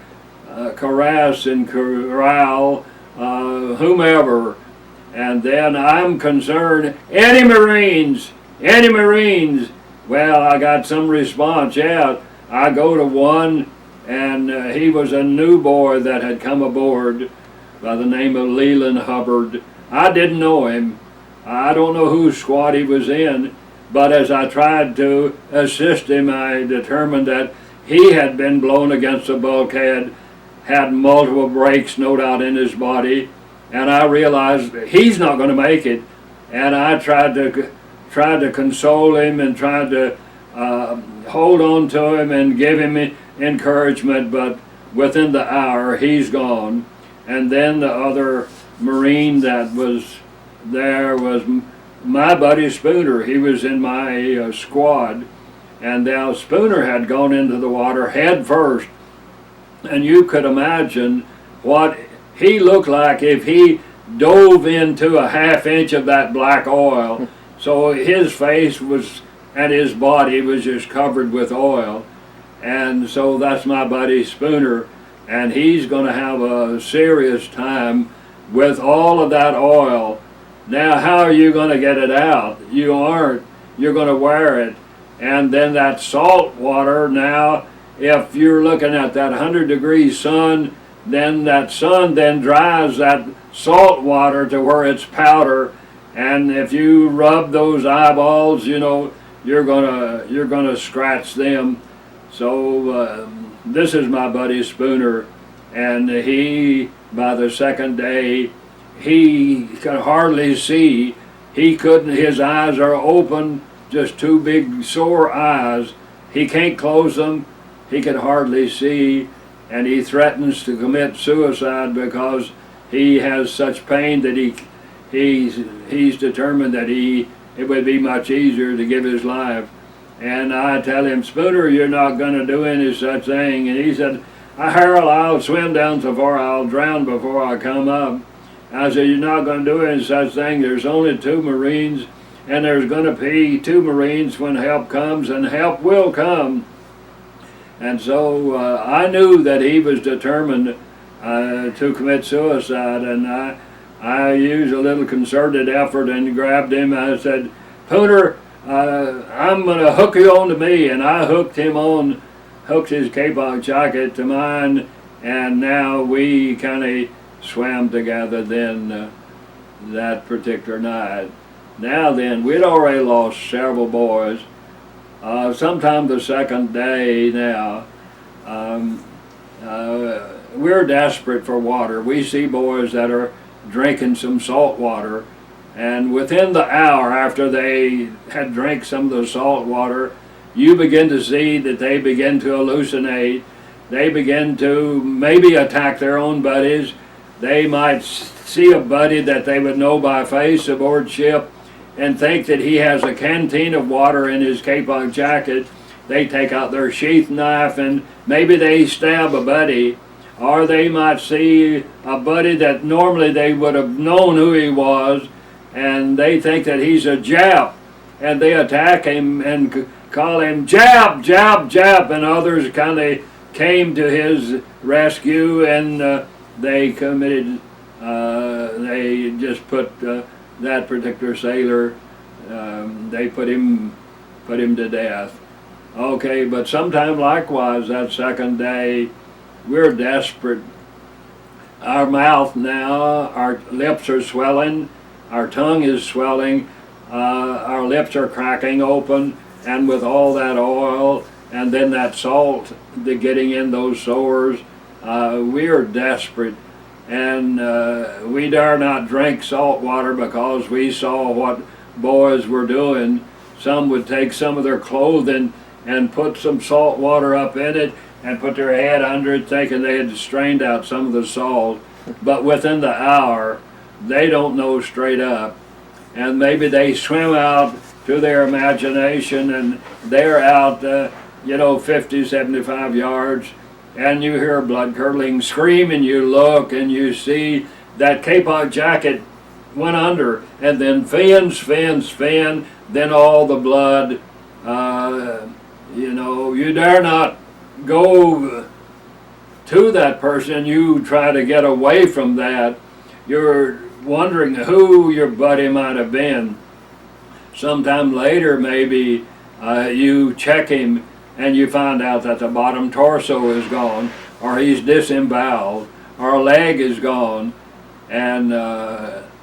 harass and corral whomever. And then I'm concerned, any Marines? Well, I got some response. Yeah, I go to one, and he was a new boy that had come aboard by the name of Leland Hubbard. I didn't know him. I don't know whose squad he was in, but as I tried to assist him, I determined that he had been blown against a bulkhead, had multiple breaks, no doubt, in his body, and I realized he's not going to make it. And I tried to console him and tried to hold on to him and give him encouragement, but within the hour, he's gone. And then the other Marine that was there was my buddy Spooner. He was in my squad, and now Spooner had gone into the water head first, and you could imagine what he looked like if he dove into a half-inch of that black oil. So his face was, and his body was just covered with oil. And so that's my buddy Spooner, and he's going to have a serious time with all of that oil. Now, how are you going to get it out? You aren't. You're going to wear it. And then that salt water, now, if you're looking at that 100-degree sun, then that sun then dries that salt water to where it's powder. And if you rub those eyeballs, you're gonna scratch them. So this is my buddy Spooner, and he, by the second day, he could hardly see. He couldn't. His eyes are open, just two big sore eyes. He can't close them. He could hardly see, and he threatens to commit suicide because he has such pain that he's determined that it would be much easier to give his life. And I tell him, Spooner, you're not going to do any such thing. And he said, Harold, I'll swim down so far, I'll drown before I come up. I said, you're not going to do any such thing. There's only 2 Marines, and there's going to be 2 Marines when help comes, and help will come. And so I knew that he was determined to commit suicide, and I used a little concerted effort and grabbed him. I said, Pooner, I'm going to hook you on to me. And I hooked his kapok jacket to mine, and now we kind of swam together then that particular night. Now then, we'd already lost several boys. Sometime the second day now, we're desperate for water. We see boys that are drinking some salt water, and within the hour after they had drank some of the salt water, you begin to see that they begin to hallucinate. They begin to maybe attack their own buddies. They might see a buddy that they would know by face aboard ship and think that he has a canteen of water in his kapok jacket. They take out their sheath knife and maybe they stab a buddy. Or they might see a buddy that normally they would have known who he was, and they think that he's a Jap, and they attack him and call him Jap, Jap, Jap, and others kind of came to his rescue, and they committed, they just put that particular sailor, they put him to death. Okay, but sometime likewise that second day, we're desperate. Our mouth now, our lips are swelling, our tongue is swelling, our lips are cracking open, and with all that oil and then that salt getting in those sores, we're desperate. And we dare not drink salt water because we saw what boys were doing. Some would take some of their clothing and put some salt water up in it and put their head under it thinking they had strained out some of the salt. But within the hour, they don't know straight up. And maybe they swim out to their imagination and they're out, 50, 75 yards, and you hear a blood-curdling scream and you look and you see that kapok jacket went under, and then fin, then all the blood. You know, you dare not go to that person. You try to get away from that. You're wondering who your buddy might have been. Sometime later, maybe you check him and you find out that the bottom torso is gone, or he's disemboweled, or a leg is gone. And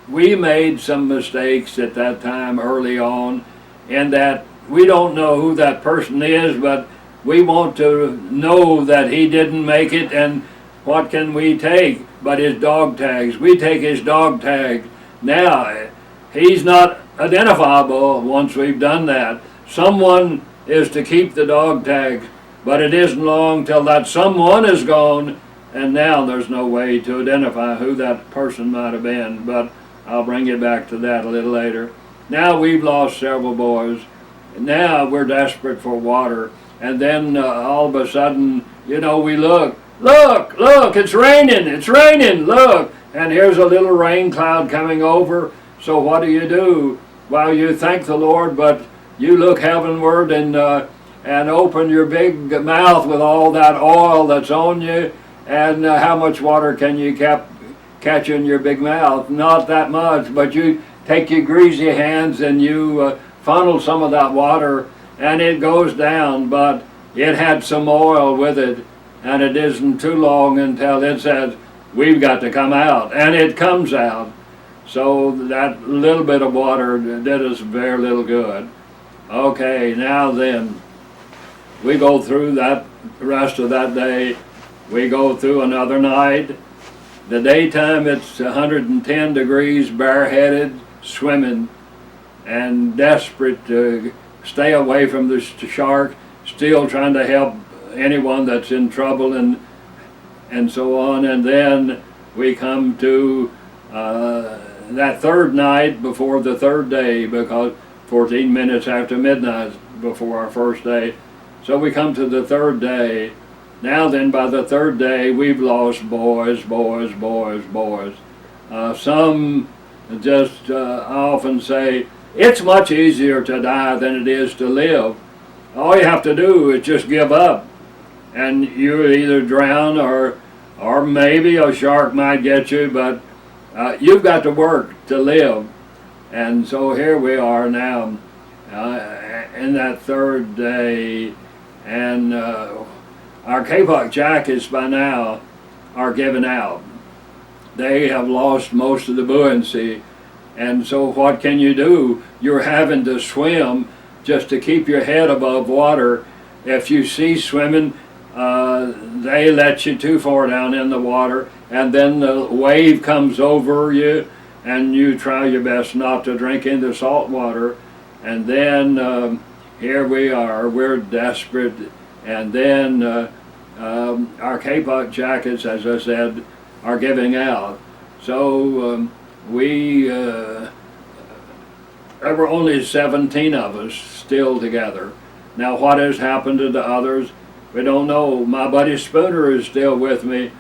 we made some mistakes at that time early on, in that we don't know who that person is, but we want to know that he didn't make it, and what can we take but his dog tags? We take his dog tag. Now, he's not identifiable once we've done that. Someone is to keep the dog tag, but it isn't long till that someone is gone, and now there's no way to identify who that person might have been, but I'll bring you back to that a little later. Now we've lost several boys. Now we're desperate for water, and then all of a sudden, you know, we look, it's raining, look, and here's a little rain cloud coming over. So what do? Well, you thank the Lord, but you look heavenward and open your big mouth with all that oil that's on you, and how much water can you catch in your big mouth? Not that much, but you take your greasy hands and you funnel some of that water, and it goes down, but it had some oil with it, and it isn't too long until it says, we've got to come out, and it comes out. So that little bit of water did us very little good. Okay, now then, we go through that rest of that day. We go through another night. The daytime it's 110 degrees, bareheaded, swimming, and desperate to stay away from the shark, still trying to help anyone that's in trouble and so on. And then we come to that third night before the third day, because 14 minutes after midnight before our first day. So we come to the third day. Now then, by the third day, we've lost boys. Some just, I often say, it's much easier to die than it is to live. All you have to do is just give up, and you either drown or maybe a shark might get you, but you've got to work to live. And so here we are now in that third day, and our kapok jackets by now are given out. They have lost most of the buoyancy, and so what can you do? You're having to swim just to keep your head above water. If you cease swimming, they let you too far down in the water, and then the wave comes over you, and you try your best not to drink into salt water. And then here we are, we're desperate, and then our kapok jackets, as I said, are giving out. So there were only 17 of us still together. Now what has happened to the others, we don't know. My buddy Spooner is still with me,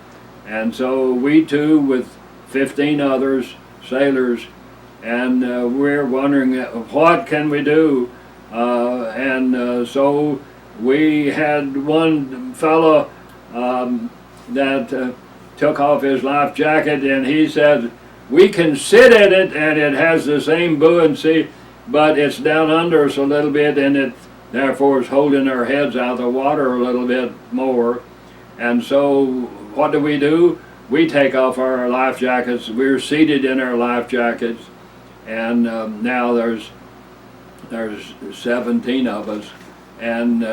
and so we too, with 15 others, sailors, and we're wondering what can we do. So we had one fellow that took off his life jacket, and he said, we can sit in it and it has the same buoyancy, but it's down under us a little bit, and it therefore is holding our heads out of the water a little bit more. And so what do? We take off our life jackets. We're seated in our life jackets, and now there's 17 of us, and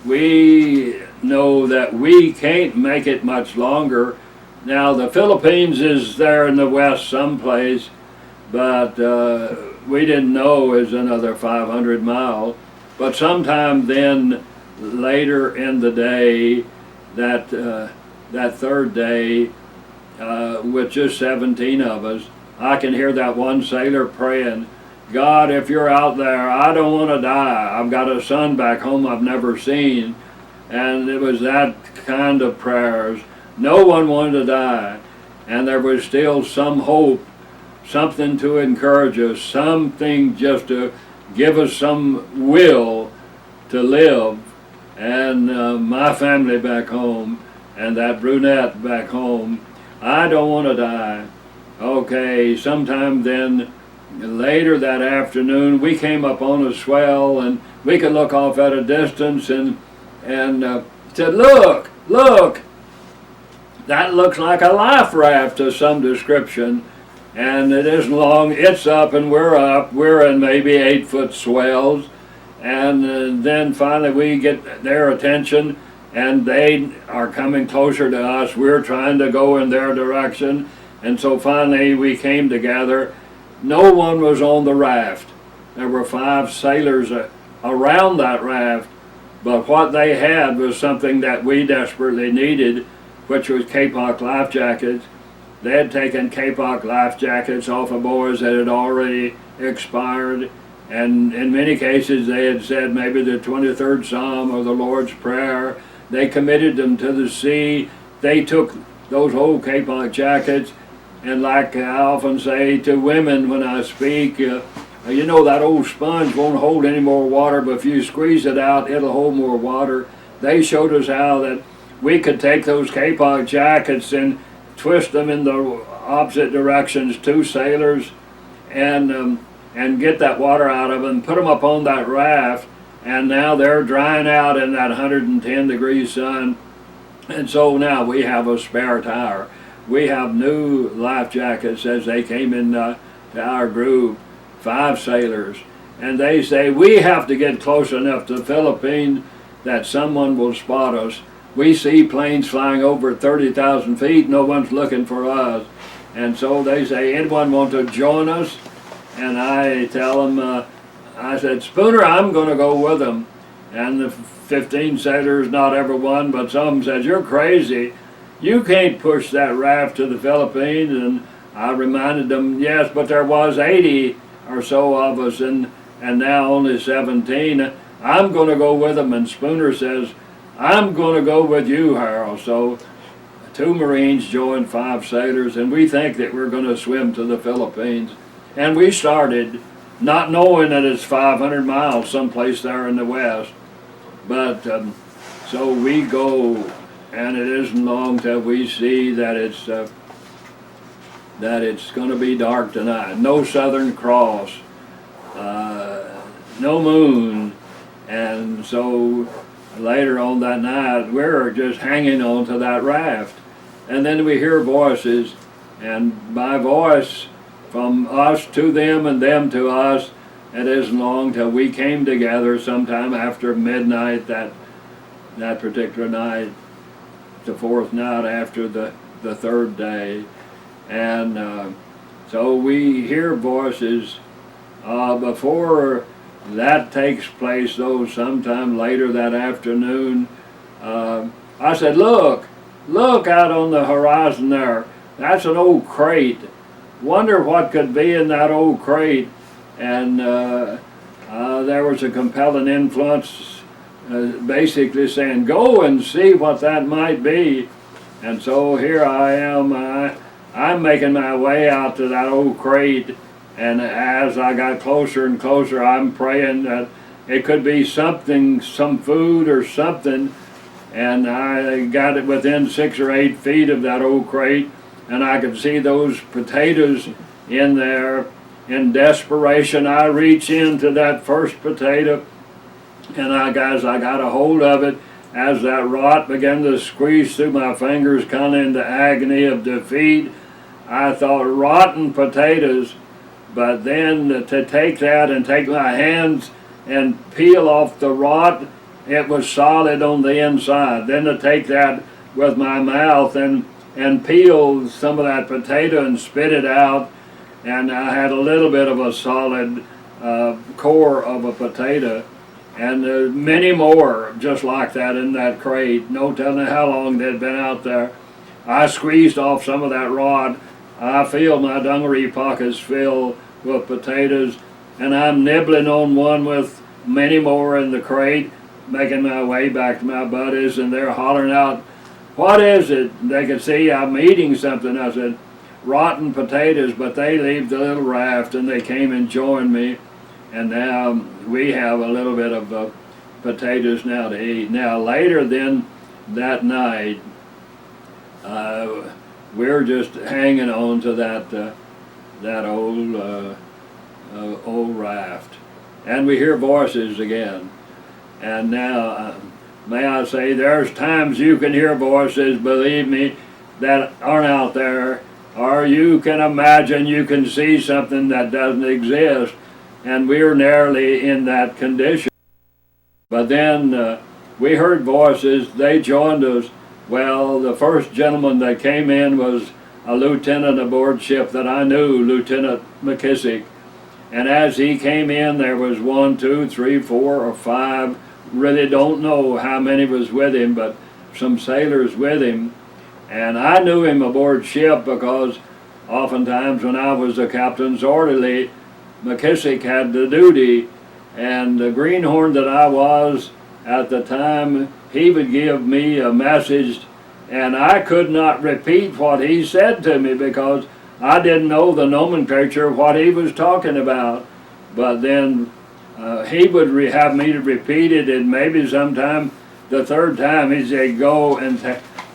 we know that we can't make it much longer. Now the Philippines is there in the west someplace, but we didn't know is another 500 miles. But sometime then, later in the day, that third day, with just 17 of us, I can hear that one sailor praying, God, if you're out there, I don't want to die. I've got a son back home I've never seen. And it was that kind of prayers. No one wanted to die. and there was still some hope, something to encourage us, something just to give us some will to live. And my family back home, and that brunette back home, I don't want to die. Okay, sometime then, later that afternoon, we came up on a swell, and we could look off at a distance, and said, look, look, that looks like a life raft of some description. And it isn't long, it's up and we're up, we're in maybe 8-foot swells. And then finally we get their attention, and they are coming closer to us. We're trying to go in their direction. And so finally we came together. No one was on the raft. There were 5 sailors around that raft, but what they had was something that we desperately needed, which was Kapok life jackets. They had taken Kapok life jackets off of boys that had already expired, and in many cases they had said maybe the 23rd Psalm or the Lord's Prayer. They committed them to the sea. They took those old Kapok jackets, and like I often say to women when I speak, you know, that old sponge won't hold any more water, but if you squeeze it out, it'll hold more water. They showed us how that we could take those Kapok jackets and twist them in the opposite directions, 2 sailors, and get that water out of them, put them up on that raft, and now they're drying out in that 110-degree sun. And so now we have a spare tire. We have new life jackets as they came in to our group, 5 sailors, and they say we have to get close enough to the Philippines that someone will spot us. We see planes flying over 30,000 feet, no one's looking for us. And so they say, anyone want to join us? And I tell them, I said, Spooner, I'm going to go with them. And the 15 sailors, not everyone, but some said, you're crazy. You can't push that raft to the Philippines. And I reminded them, yes, but there was 80 or so of us, and now only 17. I'm going to go with them. And Spooner says, I'm going to go with you, Harold. So 2 Marines joined 5 sailors, and we think that we're going to swim to the Philippines. And we started, not knowing that it's 500 miles someplace there in the west. But so we go, and it isn't long till we see that it's going to be dark tonight. No Southern Cross, no moon, and so later on that night, we're just hanging on to that raft. And then we hear voices, and by voice, from us to them and them to us, it isn't long till we came together sometime after midnight that particular night, the 4th night after the 3rd day. And so we hear voices. Before that takes place, though, sometime later that afternoon, I said, look out on the horizon there. That's an old crate. Wonder what could be in that old crate. And there was a compelling influence basically saying, go and see what that might be. And so here I am, I'm making my way out to that old crate. And as I got closer and closer, I'm praying that it could be something, some food or something. And I got it within 6 or 8 feet of that old crate, and I could see those potatoes in there. In desperation, I reach into that first potato, and I got a hold of it as that rot began to squeeze through my fingers, kind of in the agony of defeat. I thought, rotten potatoes. But then to take that and take my hands and peel off the rot, it was solid on the inside. Then to take that with my mouth and peel some of that potato and spit it out, and I had a little bit of a solid core of a potato. And many more just like that in that crate. No telling how long they'd been out there. I squeezed off some of that rot. I feel my dungaree pockets fill with potatoes, and I'm nibbling on one with many more in the crate, making my way back to my buddies, and they're hollering out, what is it? They could see I'm eating something. I said, rotten potatoes, but they leave the little raft and they came and joined me. And now we have a little bit of potatoes now to eat. Now later then that night, we're just hanging on to that old raft. And we hear voices again. And now, may I say, there's times you can hear voices, believe me, that aren't out there, or you can imagine, you can see something that doesn't exist, and we're nearly in that condition. But then we heard voices, they joined us. Well, the first gentleman that came in was a lieutenant aboard ship that I knew, Lieutenant McKissick. And as he came in, there was 1, 2, 3, 4, or 5, really don't know how many was with him, but some sailors with him. And I knew him aboard ship because oftentimes when I was the captain's orderly, McKissick had the duty, and the greenhorn that I was at the time, he would give me a message, and I could not repeat what he said to me because I didn't know the nomenclature of what he was talking about. But then he would have me to repeat it, and maybe sometime the third time he'd say, go and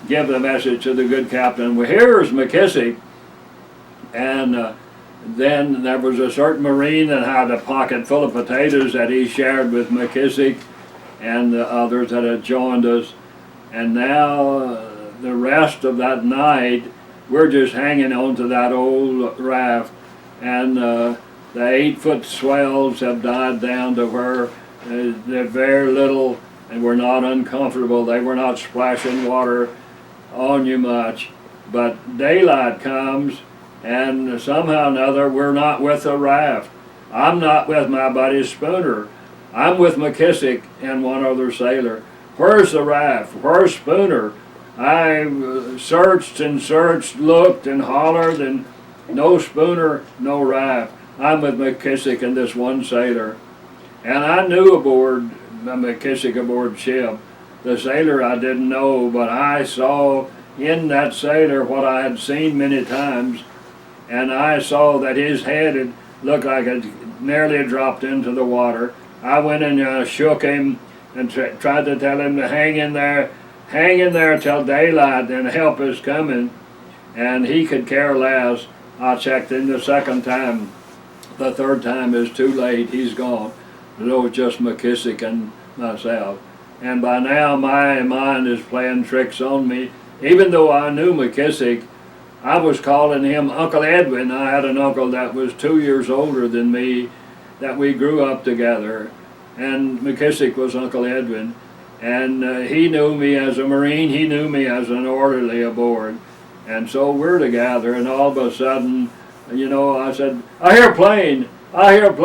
give the message to the good captain. Well, here's McKissick. And then there was a certain Marine that had a pocket full of potatoes that he shared with McKissick and the others that had joined us. And now the rest of that night, we're just hanging on to that old raft. And the 8-foot swells have died down to where they're very little, and we're not uncomfortable. They were not splashing water on you much. But daylight comes, and somehow or another, we're not with the raft. I'm not with my buddy Spooner. I'm with McKissick and one other sailor. Where's the raft? Where's Spooner? I searched and searched, looked and hollered, and no Spooner, no raft. I'm with McKissick and this one sailor. And I knew aboard McKissick aboard ship. The sailor I didn't know, but I saw in that sailor what I had seen many times, and I saw that his head had looked like it nearly dropped into the water. I went and shook him and tried to tell him to hang in there till daylight and help is coming, and he could care less. I checked him the second time. The third time is too late, he's gone. It was just McKissick and myself. And by now my mind is playing tricks on me. Even though I knew McKissick, I was calling him Uncle Edwin. I had an uncle that was 2 years older than me, that we grew up together. And McKissick was Uncle Edwin. And he knew me as a Marine, he knew me as an orderly aboard. And so we're together, and all of a sudden, you know, I said, I hear a plane, look,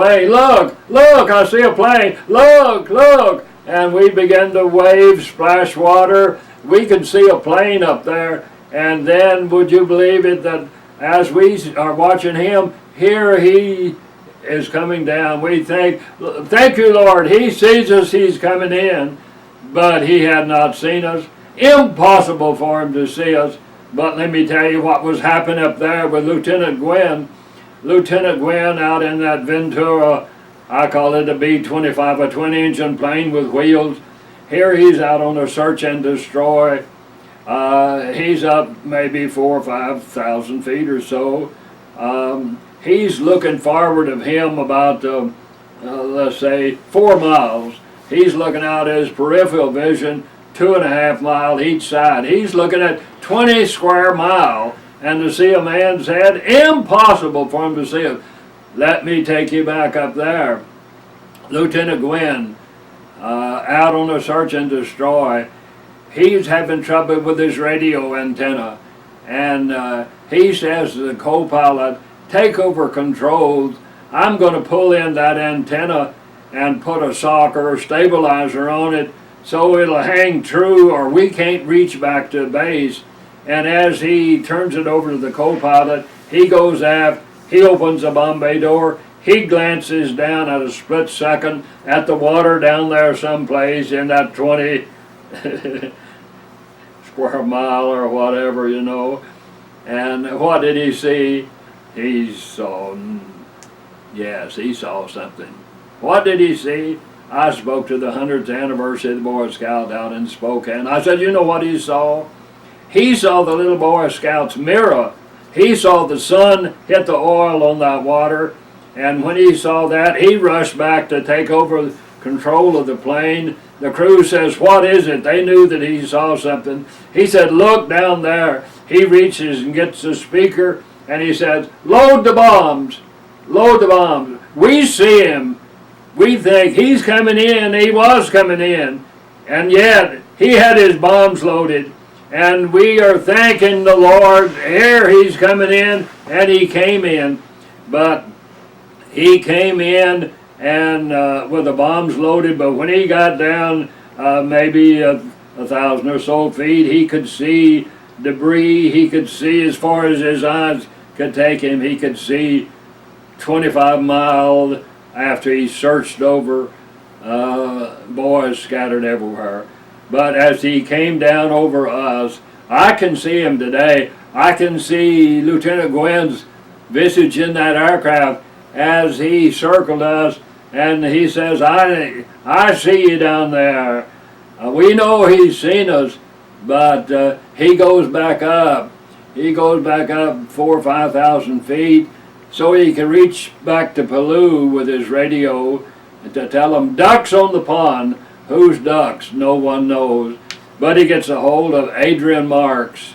I see a plane, look. And we began to wave, splash water. We could see a plane up there. And then, would you believe it, that as we are watching him, here he is coming down. We thank you, Lord, he sees us, he's coming in. But he had not seen us. Impossible for him to see us. But let me tell you what was happening up there with Lieutenant Gwynn. Lieutenant Gwynn out in that Ventura, I call it a B-25, a twin-engine plane with wheels. Here he's out on a search and destroy. He's up maybe 4,000 or 5,000 feet or so. He's looking forward of him about, let's say, 4 miles. He's looking out his peripheral vision, 2.5 miles each side. He's looking at 20 square mile, and to see a man's head, impossible for him to see it. Let me take you back up there. Lieutenant Gwynn, out on a search and destroy, he's having trouble with his radio antenna, and he says to the co-pilot, take over controls. I'm going to pull in that antenna and put a sock or a stabilizer on it so it'll hang true, or we can't reach back to base. And as he turns it over to the co-pilot, he goes aft, he opens the bomb bay door, he glances down at a split second at the water down there someplace in that 20 square mile or whatever, you know. And what did he see? He saw, yes, he saw something. What did he see? I spoke to the 100th anniversary of the Boy Scout out in Spokane. I said, you know what he saw? He saw the little Boy Scout's mirror. He saw the sun hit the oil on that water, and when he saw that, he rushed back to take over control of the plane. The crew says, what is it? They knew that he saw something. He said, look down there. He reaches and gets the speaker, and he says, load the bombs, load the bombs. We see him. We think he's coming in. He was coming in, and yet he had his bombs loaded. And we are thanking the Lord. Here he's coming in, and he came in. But he came in and with the bombs loaded, but when he got down maybe 1,000 or so feet, he could see debris. He could see as far as his eyes could take him. He could see 25 miles after he searched over, boys scattered everywhere. But as he came down over us, I can see him today. I can see Lieutenant Gwynn's visage in that aircraft as he circled us, and he says, I see you down there. We know he's seen us, but he goes back up. He goes back up 4,000 or 5,000 feet so he can reach back to Peleliu with his radio to tell them, ducks on the pond. Whose ducks? No one knows. But he gets a hold of Adrian Marks,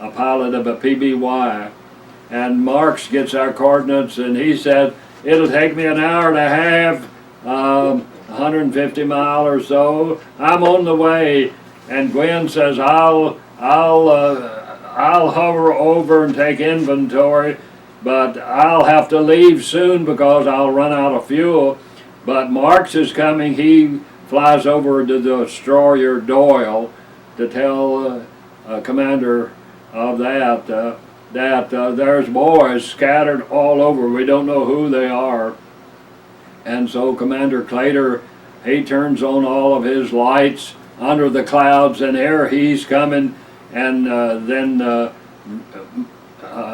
a pilot of a PBY. And Marks gets our coordinates, and he said, it'll take me an hour and a half, 150 miles or so. I'm on the way. And Gwynn says, I'll hover over and take inventory, but I'll have to leave soon because I'll run out of fuel. But Marks is coming. He flies over to the destroyer Doyle to tell commander of that there's boys scattered all over. We don't know who they are. And so Commander Clater, he turns on all of his lights under the clouds, and here he's coming. And then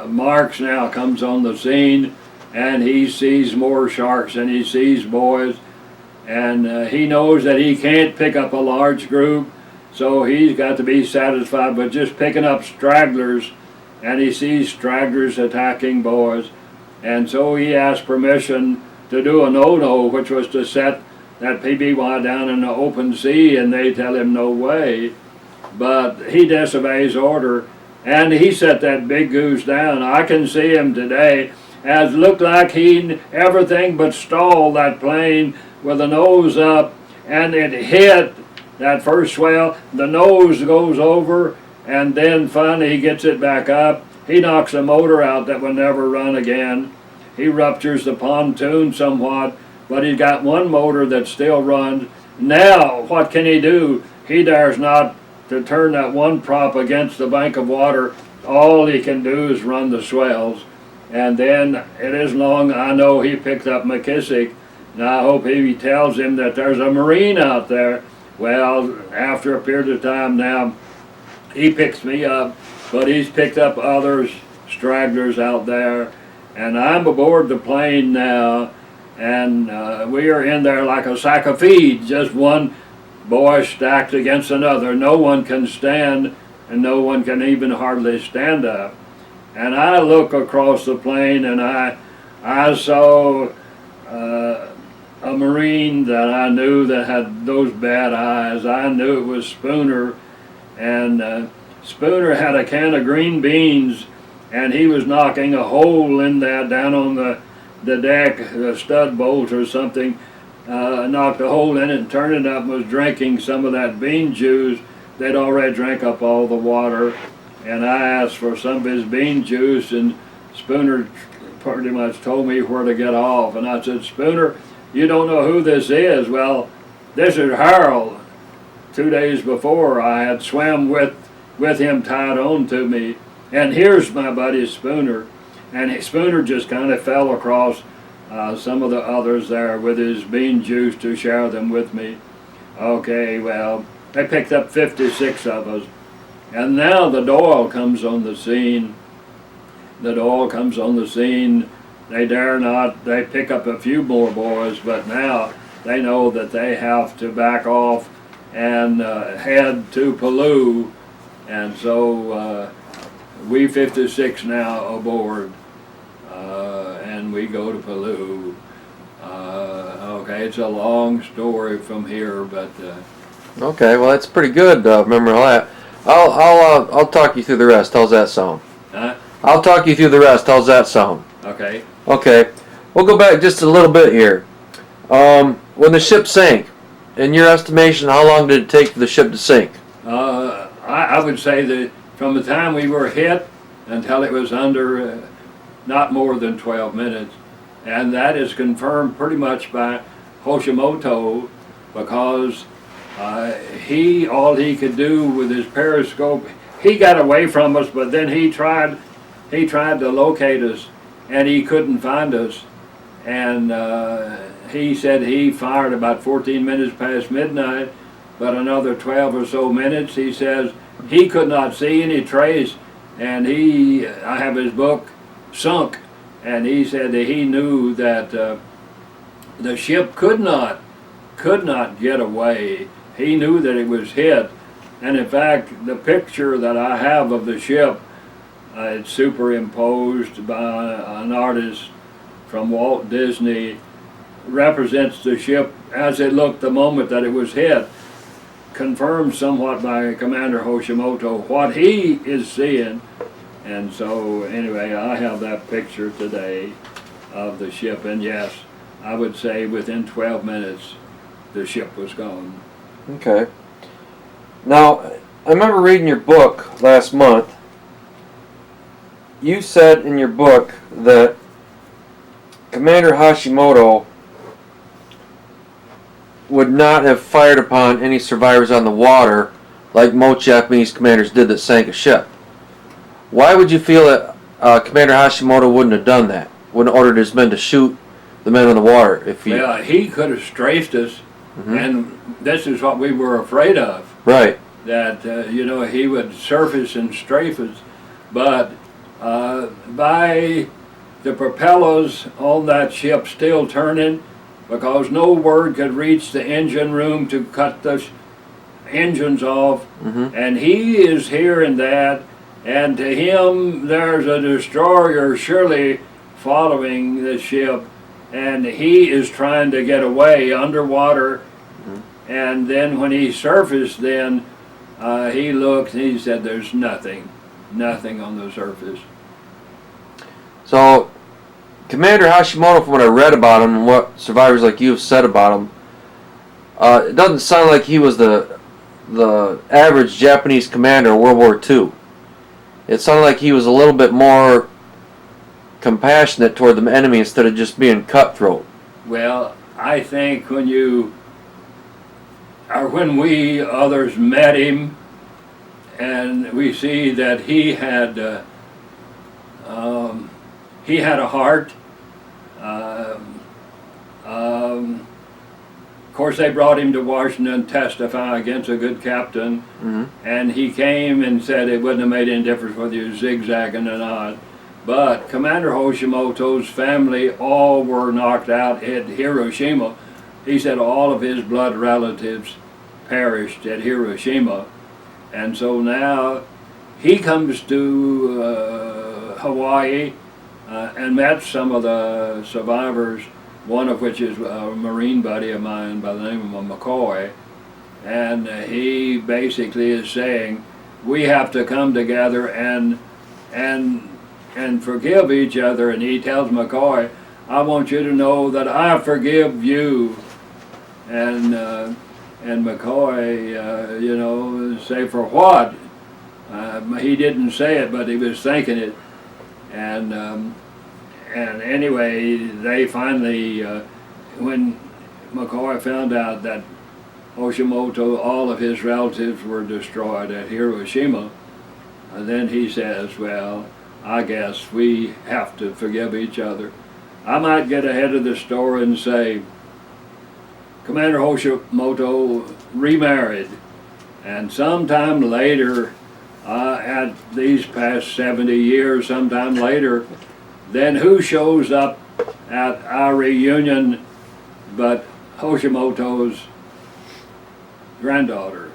Marks now comes on the scene, and he sees more sharks and he sees boys. And he knows that he can't pick up a large group, so he's got to be satisfied with just picking up stragglers, and he sees stragglers attacking boys. And so he asks permission to do a no-no, which was to set that PBY down in the open sea, and they tell him no way. But he disobeys order, and he set that big goose down. I can see him today, as looked like he everything but stalled that plane with the nose up, and it hit that first swell. The nose goes over, and then finally he gets it back up. He knocks the motor out that will never run again. He ruptures the pontoon somewhat, but he's got one motor that still runs. Now, what can he do? He dares not to turn that one prop against the bank of water. All he can do is run the swells. And then it isn't long, I know he picked up McKissick. Now I hope he tells him that there's a Marine out there. Well, after a period of time now, he picks me up, but he's picked up others, stragglers out there. And I'm aboard the plane now, and we are in there like a sack of feed, just one boy stacked against another. No one can stand, and no one can even hardly stand up. And I look across the plane, and I saw a Marine that I knew that had those bad eyes. I knew it was Spooner, and Spooner had a can of green beans, and he was knocking a hole in that down on the deck, the stud bolt or something, knocked a hole in it and turned it up and was drinking some of that bean juice. They'd already drank up all the water, and I asked for some of his bean juice, and Spooner pretty much told me where to get off. And I said, Spooner, you don't know who this is? Well, this is Harrell. 2 days before, I had swam with him tied on to me. And here's my buddy Spooner. And Spooner just kind of fell across some of the others there with his bean juice to share them with me. Okay, well, they picked up 56 of us. And now the Doyle comes on the scene. The Doyle comes on the scene. They dare not, they pick up a few more boys, but now they know that they have to back off and head to Peleliu. And so we 56 now aboard, and we go to Peleliu. Okay, it's a long story from here, but
Okay, well that's pretty good. Remember all that. I'll talk you through the rest. How's that sound? I'll talk you through the rest. How's that sound?
okay.
Okay, we'll go back just a little bit here. When the ship sank, in your estimation, how long did it take for the ship to sink?
I would say that from the time we were hit until it was under not more than 12 minutes. And that is confirmed pretty much by Hoshimoto, because all he could do with his periscope, he got away from us, but then he tried to locate us, and he couldn't find us. And he said he fired about 14 minutes past midnight, but another 12 or so minutes, he says he could not see any trace. And I have his book, Sunk, and he said that he knew that the ship could not get away. He knew that it was hit. And in fact, the picture that I have of the ship, it's superimposed by an artist from Walt Disney, represents the ship as it looked the moment that it was hit, confirmed somewhat by Commander Hoshimoto what he is seeing. And so anyway, I have that picture today of the ship, and yes, I would say within 12 minutes the ship was gone.
Okay. Now, I remember reading your book last month. You said in your book that Commander Hashimoto would not have fired upon any survivors on the water like most Japanese commanders did that sank a ship. Why would you feel that Commander Hashimoto wouldn't have done that? Wouldn't have ordered his men to shoot the men on the water if he...
Well, he could have strafed us, and this is what we were afraid of.
Right.
That, he would surface and strafe us. But by the propellers on that ship still turning, because no word could reach the engine room to cut the engines off, and he is hearing that, and to him there's a destroyer surely following the ship, and he is trying to get away underwater. And then when he surfaced, then he looked and he said there's nothing on the surface.
So, Commander Hashimoto, from what I read about him and what survivors like you have said about him, it doesn't sound like he was the average Japanese commander of World War II. It sounded like he was a little bit more compassionate toward the enemy instead of just being cutthroat.
Well, I think when we others met him, and we see that he had a heart. Of course, they brought him to Washington to testify against a good captain, and he came and said it wouldn't have made any difference whether you were zigzagging or not. But Commander Hoshimoto's family all were knocked out at Hiroshima. He said all of his blood relatives perished at Hiroshima. And so now he comes to Hawaii and met some of the survivors, one of which is a Marine buddy of mine by the name of McCoy. And he basically is saying, we have to come together and forgive each other. And he tells McCoy, I want you to know that I forgive you. And McCoy, say for what? He didn't say it, but he was thinking it. And anyway, they finally, when McCoy found out that Hoshimoto, all of his relatives were destroyed at Hiroshima, then he says, well, I guess we have to forgive each other. I might get ahead of the story and say, Commander Hoshimoto remarried, and sometime later at these past 70 years, sometime later, then who shows up at our reunion but Hoshimoto's granddaughter?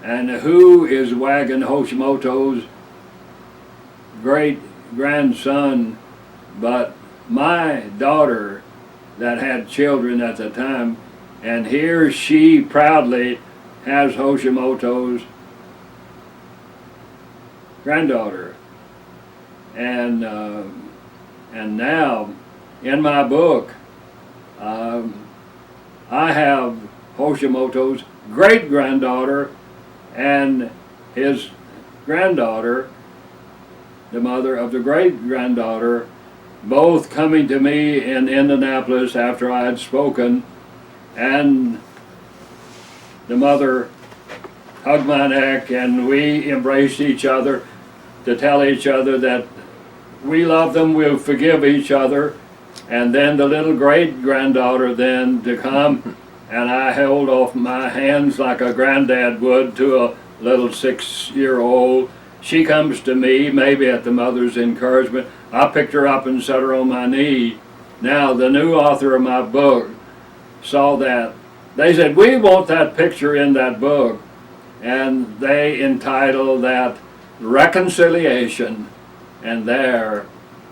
And who is wagging Hoshimoto's great grandson but my daughter that had children at the time? And here she proudly has Hoshimoto's granddaughter. And now in my book I have Hoshimoto's great granddaughter and his granddaughter, the mother of the great granddaughter, both coming to me in Indianapolis after I had spoken, and the mother hugged my neck and we embraced each other to tell each other that we love them, we'll forgive each other. And then the little great granddaughter then to come, and I held off my hands like a granddad would to a little 6-year-old. She comes to me, maybe at the mother's encouragement. I picked her up and set her on my knee. Now the new author of my book saw that. They said, we want that picture in that book. And they entitled that Reconciliation. And there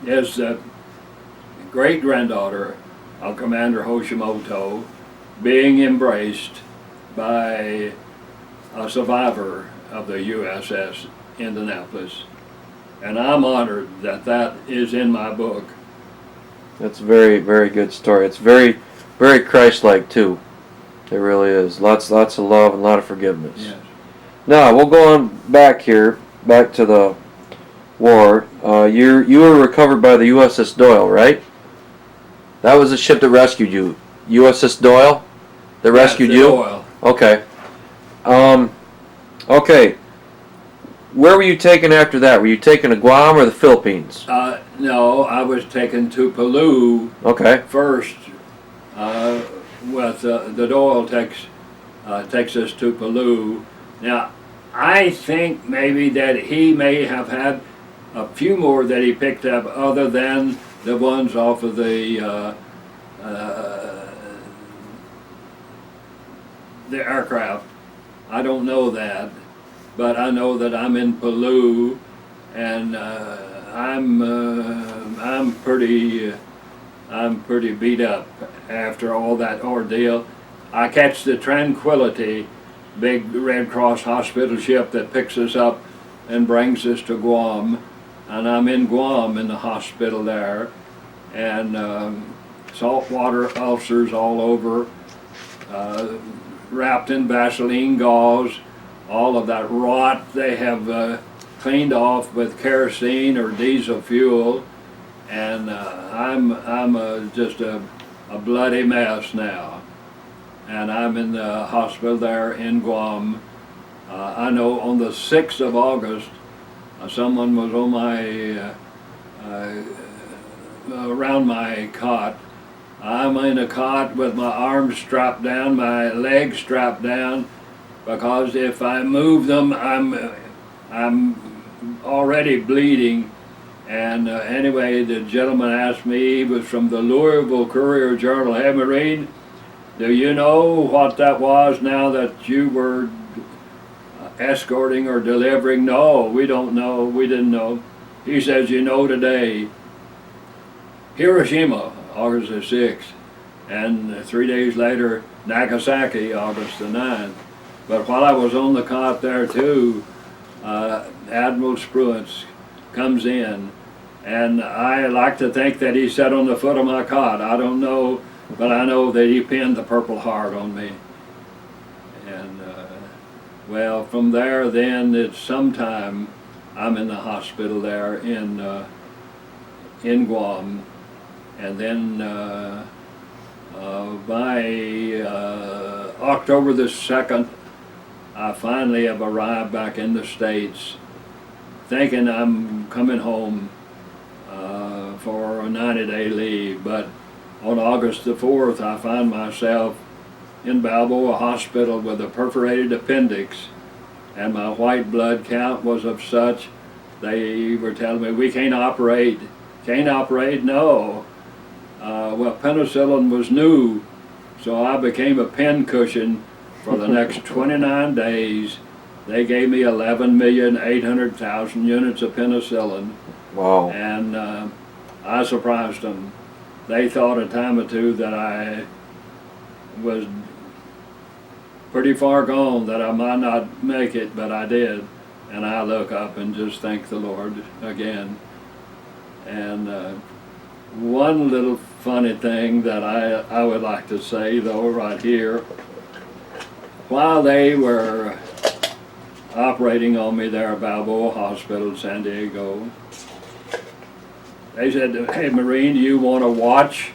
is the great-granddaughter of Commander Hoshimoto being embraced by a survivor of the USS Indianapolis. And I'm honored that that is in my book.
That's a very, very good story. It's very, very Christ-like too. It really is. Lots of love and a lot of forgiveness.
Yes.
Now we'll go on back here, back to the war. You were recovered by the USS Doyle, right? That was the ship that rescued you. USS Doyle that rescued you?
Doyle.
Okay. Okay. Where were you taken after that? Were you taken to Guam or the Philippines?
No, I was taken to Peleliu
Okay.
first. With the Doyle takes us to Peleliu. Now, I think maybe that he may have had a few more that he picked up other than the ones off of the aircraft. I don't know that, but I know that I'm in Peleliu, and I'm pretty beat up after all that ordeal. I catch the Tranquility, big Red Cross hospital ship that picks us up and brings us to Guam, and I'm in Guam in the hospital there, and saltwater ulcers all over, wrapped in Vaseline gauze, all of that rot they have cleaned off with kerosene or diesel fuel, and I'm just a bloody mess now, and I'm in the hospital there in Guam. I know on the 6th of August, someone was on my around my cot. I'm in a cot with my arms strapped down, my legs strapped down, because if I move them, I'm already bleeding. And anyway, the gentleman asked me, he was from the Louisville Courier Journal, "Hey Marine, do you know what that was now that you were escorting or delivering?" "No, we don't know, we didn't know." He says, "You know today, Hiroshima, August the 6th, and 3 days later, Nagasaki, August the 9th. But while I was on the cot there too, Admiral Spruance comes in, and I like to think that he sat on the foot of my cot. I don't know, but I know that he pinned the Purple Heart on me. And well, from there then it's sometime I'm in the hospital there in Guam, and then by October the 2nd, I finally have arrived back in the States, thinking I'm coming home for a 90-day leave. But on August the 4th, I find myself in Balboa Hospital with a perforated appendix, and my white blood count was of such. They were telling me, we can't operate. Can't operate? No. Well, penicillin was new, so I became a pincushion for the next 29 days. They gave me 11,800,000 units of penicillin.
Wow.
And I surprised them. They thought a time or two that I was pretty far gone, that I might not make it, but I did. And I look up and just thank the Lord again. And one little funny thing that I would like to say, though, right here, while they were operating on me there at Balboa Hospital, San Diego, they said, hey, Marine, do you want to watch?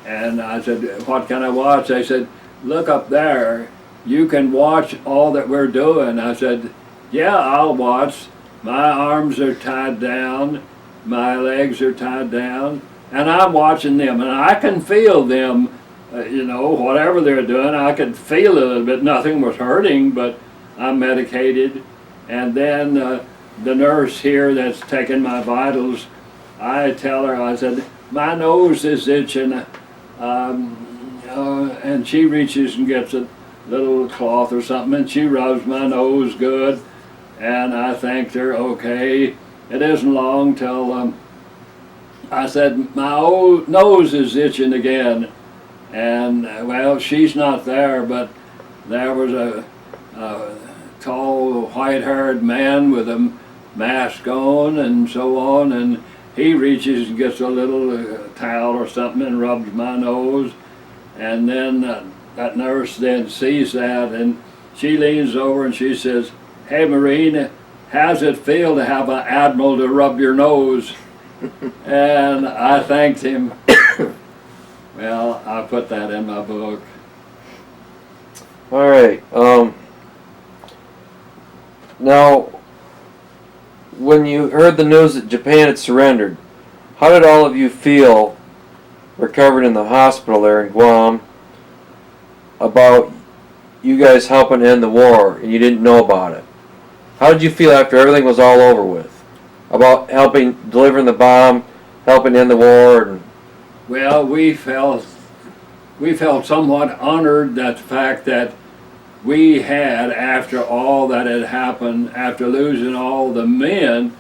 And I said, what can I watch? They said, look up there. You can watch all that we're doing. I said, yeah, I'll watch. My arms are tied down. My legs are tied down. And I'm watching them. And I can feel them, you know, whatever they're doing. I could feel a little bit. Nothing was hurting, but I'm medicated. And then the nurse here that's taking my vitals, I tell her, I said, my nose is itching. And she reaches and gets a little cloth or something, and she rubs my nose good. And I thanked her, okay. It isn't long till I said, my old nose is itching again. And well, she's not there, but there was a tall, white-haired man with a mask on and so on, and he reaches and gets a little towel or something and rubs my nose. And then that nurse then sees that, and she leans over and she says, hey, Marine, how's it feel to have an admiral to rub your nose? And I thanked him. Well, I put that in my book.
All right. Now, when you heard the news that Japan had surrendered, how did all of you feel, recovered in the hospital there in Guam, about you guys helping end the war and you didn't know about it? How did you feel after everything was all over with? About helping, delivering the bomb, helping end the war? And
well, we felt somewhat honored that the fact that we had, after all that had happened, after losing all the men,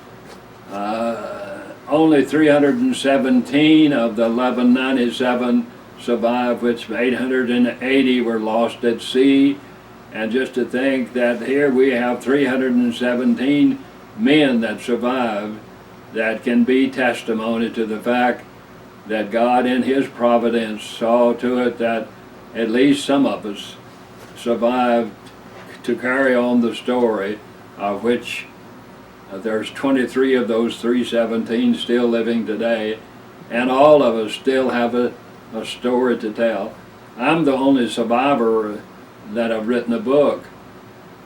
only 317 of the 1197 survived, which 880 were lost at sea. And just to think that here we have 317 men that survived, that can be testimony to the fact that God in His providence saw to it that at least some of us survived to carry on the story, of which there's 23 of those 317 still living today, and all of us still have a story to tell. I'm the only survivor that have written a book,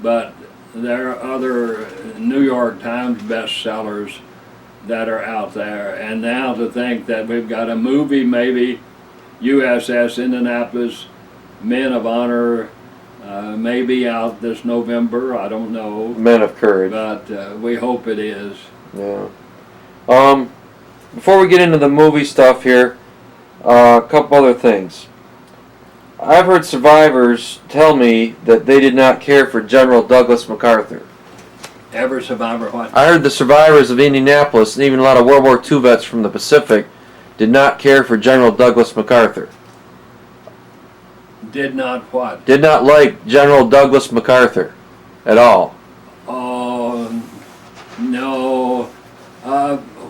but there are other New York Times bestsellers that are out there. And now to think that we've got a movie, maybe USS Indianapolis, Men of Honor, maybe out this November, I don't know.
Men of Courage.
But we hope it is.
Yeah. Before we get into the movie stuff here, a couple other things. I've heard survivors tell me that they did not care for General Douglas MacArthur.
Ever survivor what?
I heard the survivors of Indianapolis, and even a lot of World War II vets from the Pacific, did not care for General Douglas MacArthur.
Did not what?
Did not like General Douglas MacArthur at all.
Oh, no.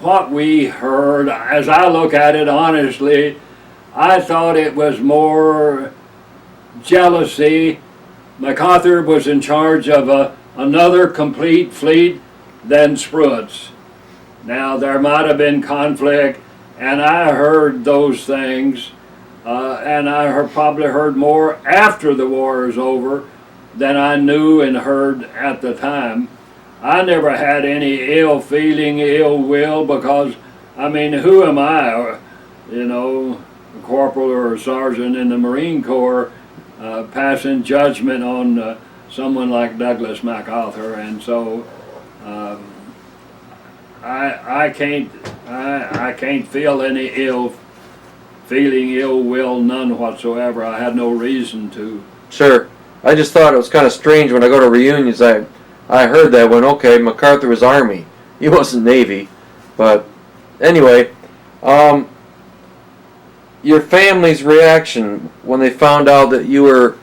What we heard, as I look at it honestly, I thought it was more jealousy. MacArthur was in charge of another complete fleet than Spruance. Now, there might have been conflict, and I heard those things, and I probably heard more after the war is over than I knew and heard at the time. I never had any ill feeling, ill will, because, I mean, who am I, you know, a corporal or a sergeant in the Marine Corps, passing judgment on someone like Douglas MacArthur, and so I can't feel any feeling ill will, none whatsoever. I had no reason to.
Sure. I just thought it was kind of strange when I go to reunions. I heard that when, okay, MacArthur was Army. He wasn't Navy. But anyway, your family's reaction when they found out that you were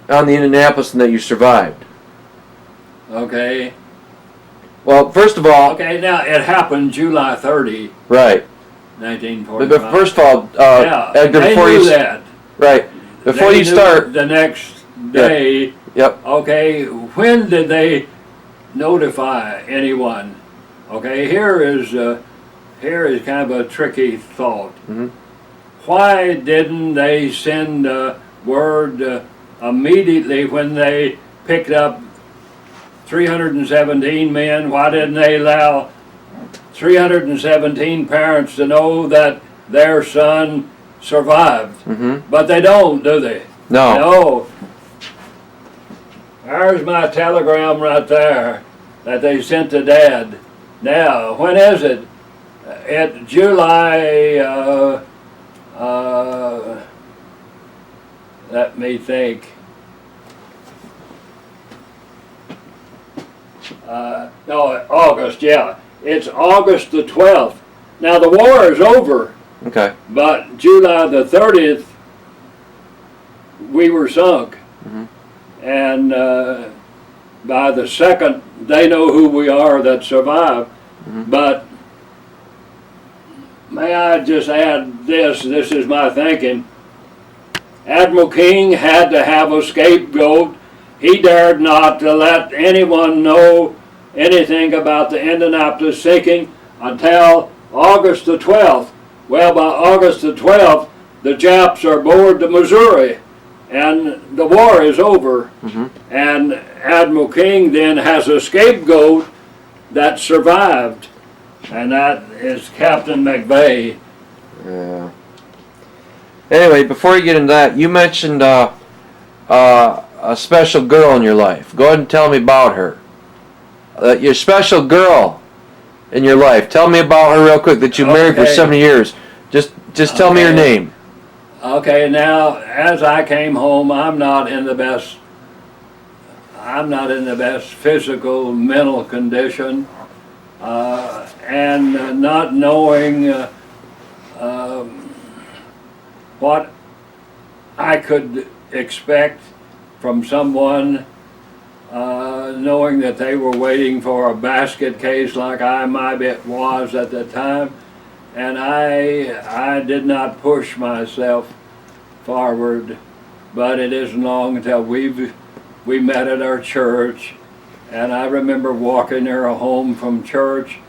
on the Indianapolis and that you survived.
Okay.
Well, first of all...
Okay, now it happened July 30,
Right.
1945.
But first of all,
yeah,
Edgar,
they
before
knew
you...
that.
Right. Before
They
you
knew
start...
the next day.
Yep.
Okay, when did they notify anyone? Okay, here is kind of a tricky thought.
Mm-hmm.
Why didn't they send word immediately when they picked up 317 men? Why didn't they allow 317 parents to know that their son survived?
Mm-hmm.
But they don't, do they?
No.
No. There's my telegram right there that they sent to Dad. Now, when is it? At July, let me think. No, August, yeah. It's August the 12th. Now, the war is over,
Okay.
but July the 30th, we were sunk.
Mm-hmm.
And by the 2nd, they know who we are that survived.
Mm-hmm.
But may I just add this is my thinking. Admiral King had to have a scapegoat. He dared not to let anyone know anything about the Indianapolis sinking until August the 12th. Well, by August the 12th, the Japs are aboard the Missouri, and the war is over.
Mm-hmm.
And Admiral King then has a scapegoat that survived, and that is Captain McVeigh.
Yeah. Anyway, before you get into that, you mentioned a special girl in your life. Go ahead and tell me about her. Your special girl in your life. Tell me about her real quick. That you married for
Okay.
70 years. Just tell me her
Okay.
name.
Okay, now as I came home, I'm not in the best physical, mental condition, and not knowing what I could expect from someone, knowing that they were waiting for a basket case like I maybe was at the time, and I did not push myself forward. But it isn't long until we met at our church, and I remember walking her home from church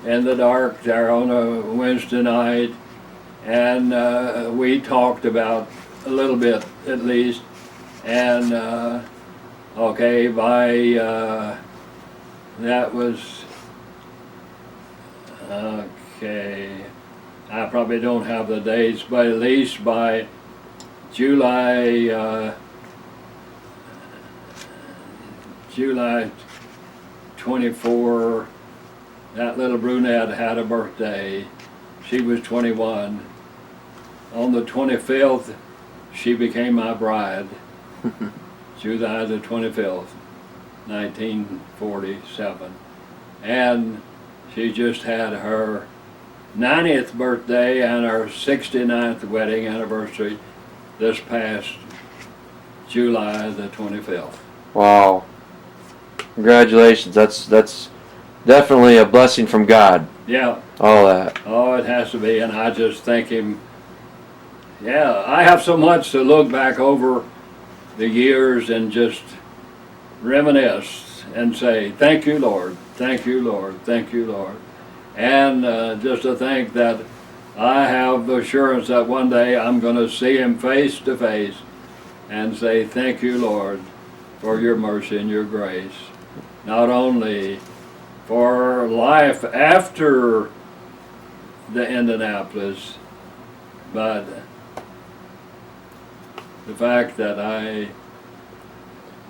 in the dark there on a Wednesday night, and we talked about a little bit at least, and okay, that was, okay, I probably don't have the dates, but at least by July 24, that little brunette had a birthday. She was 21. On the 25th, she became my bride. July the 25th, 1947. And she just had her 90th birthday and her 69th wedding anniversary this past July the 25th.
Wow. Congratulations. That's definitely a blessing from God.
Yeah.
All that.
Oh, it has to be, and I just thank him. Yeah, I have so much to look back over the years and just reminisce and say, thank you, Lord, thank you, Lord, thank you, Lord. And just to think that I have assurance that one day I'm going to see him face to face and say, thank you, Lord, for your mercy and your grace. Not only for life after the Indianapolis, but the fact that I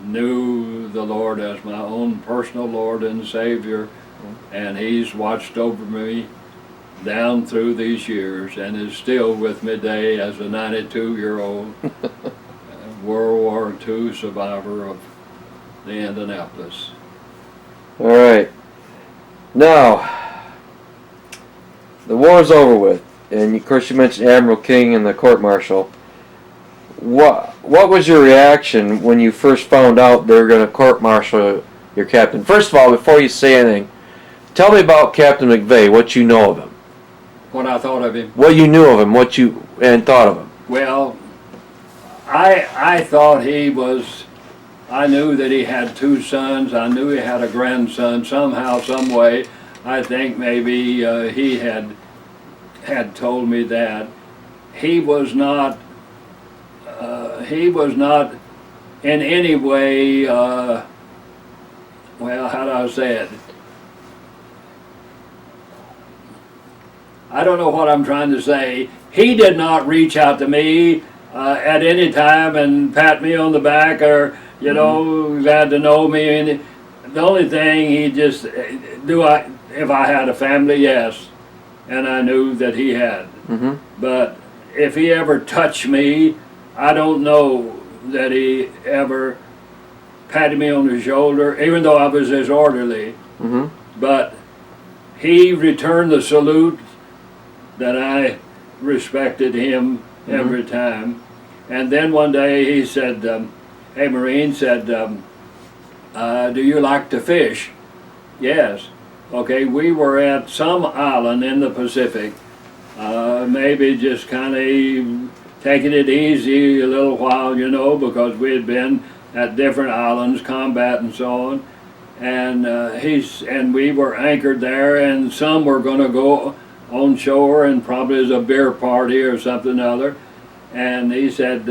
knew the Lord as my own personal Lord and Savior, and He's watched over me down through these years and is still with me today as a 92-year-old World War II survivor of the Indianapolis.
All right. Now, the war's over with, and of course you mentioned Admiral King and the court-martial. What was your reaction when you first found out they were going to court-martial your captain? First of all, before you say anything, tell me about Captain McVeigh, what you know of him.
What I thought of him?
What you knew of him, what you and thought of him.
Well, I thought he was, I knew that he had 2 sons. I knew he had a grandson somehow, some way. I think maybe he had told me that. He was not in any way, well, how do I say it? I don't know what I'm trying to say. He did not reach out to me at any time and pat me on the back or, you know, glad to know me. And the only thing he just, if I had a family, yes. And I knew that he had. But if he ever touched me, I don't know that he ever patted me on the shoulder, even though I was his orderly. But he returned the salute that I respected him every time. And then one day he said, hey, Marine, said, do you like to fish? Yes. Okay, we were at some island in the Pacific, maybe just kind of taking it easy a little while, you know, because we had been at different islands, combat and so on. And we were anchored there, and some were going to go on shore, and probably as a beer party or something other. And he said,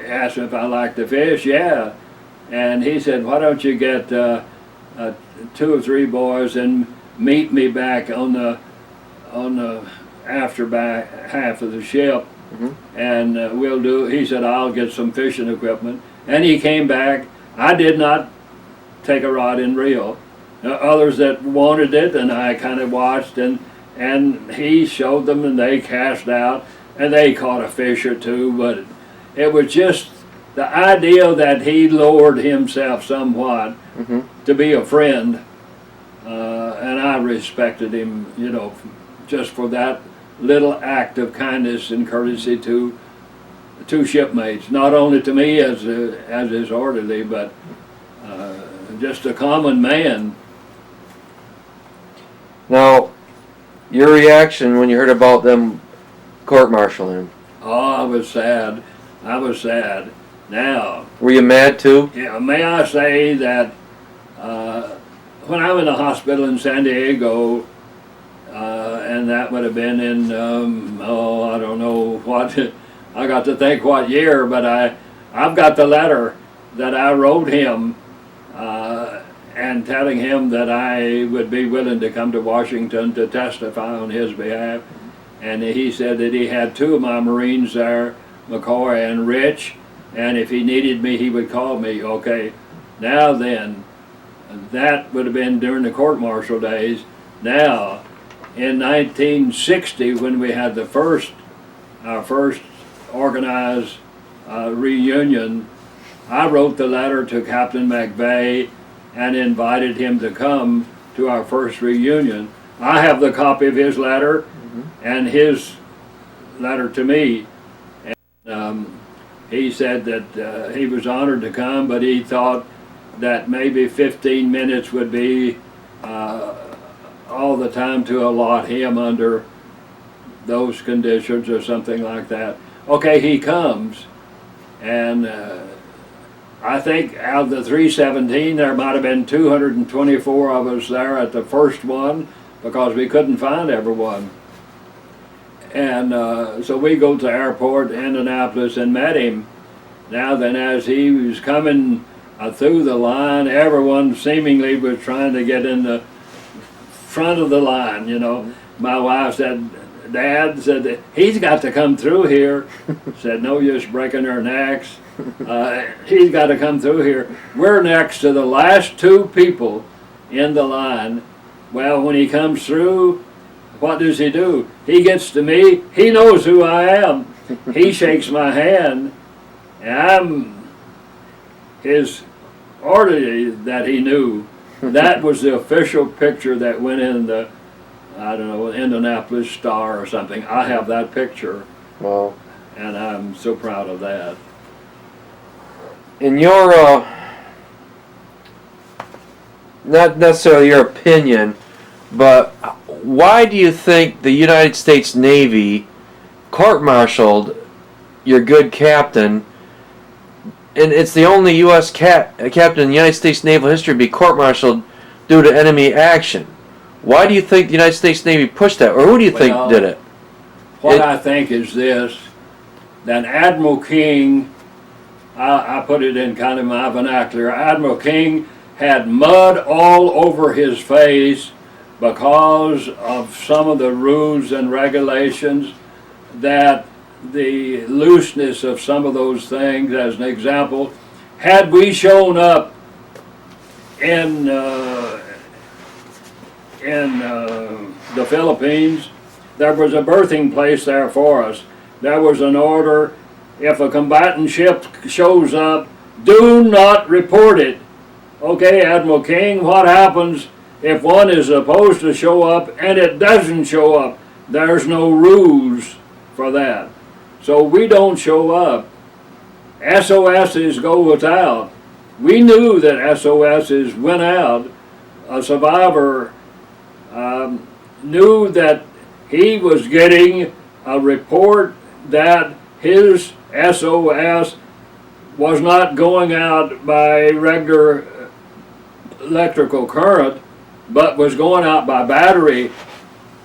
asked if I like to fish. Yeah. And he said, why don't you get 2 or 3 boys and meet me back on the after back half of the ship, and we'll do. He said, I'll get some fishing equipment. And he came back. I did not take a rod and reel. Others that wanted it, and I kind of watched, and he showed them, and they cast out, and they caught a fish or 2, but it was just the idea that he lowered himself somewhat to be a friend, and I respected him, you know, just for that little act of kindness and courtesy to shipmates, not only to me as his orderly, but just a common man.
Now, your reaction when you heard about them court-martialing him?
Oh, I was sad. I was sad. Now,
were you mad too?
Yeah, may I say that when I was in the hospital in San Diego, and that would have been in, I don't know what, I got to think what year, but I've got the letter that I wrote him and telling him that I would be willing to come to Washington to testify on his behalf. And he said that he had 2 of my Marines there, McCoy and Rich, and if he needed me, he would call me. Okay, now then, that would have been during the court-martial days. Now, in 1960, when we had our first organized reunion, I wrote the letter to Captain McVeigh and invited him to come to our first reunion. I have the copy of his letter and his letter to me. And he said that he was honored to come, but he thought that maybe 15 minutes would be all the time to allot him under those conditions or something like that. Okay, he comes, and I think out of the 317, there might have been 224 of us there at the first one because we couldn't find everyone. And so we go to the airport in Indianapolis and met him. Now then, as he was coming through the line, everyone seemingly was trying to get in the front of the line, you know. My wife said, Dad said that he's got to come through here. Said no use breaking their necks. He's got to come through here. We're next to the last two people in the line. Well, when he comes through, what does he do? He gets to me. He knows who I am. He shakes my hand, and I'm his orderly that he knew. That was the official picture that went in the, I don't know, Indianapolis Star or something. I have that picture.
Wow.
And I'm so proud of that.
In your, not necessarily your opinion, but why do you think the United States Navy court-martialed your good captain? And it's the only U.S. captain in United States naval history to be court-martialed due to enemy action. Why do you think the United States Navy pushed that, or who do you think did it?
What I think is this, that Admiral King, I put it in kind of my vernacular, Admiral King had mud all over his face because of some of the rules and regulations, that the looseness of some of those things. As an example, had we shown up in the Philippines, there was a berthing place there for us. There was an order, if a combatant ship shows up, do not report it. Okay, Admiral King, what happens if one is supposed to show up and it doesn't show up? There's no rules for that. So we don't show up. SOSs go without. We knew that SOSs went out. A survivor knew that he was getting a report that his SOS was not going out by regular electrical current, but was going out by battery.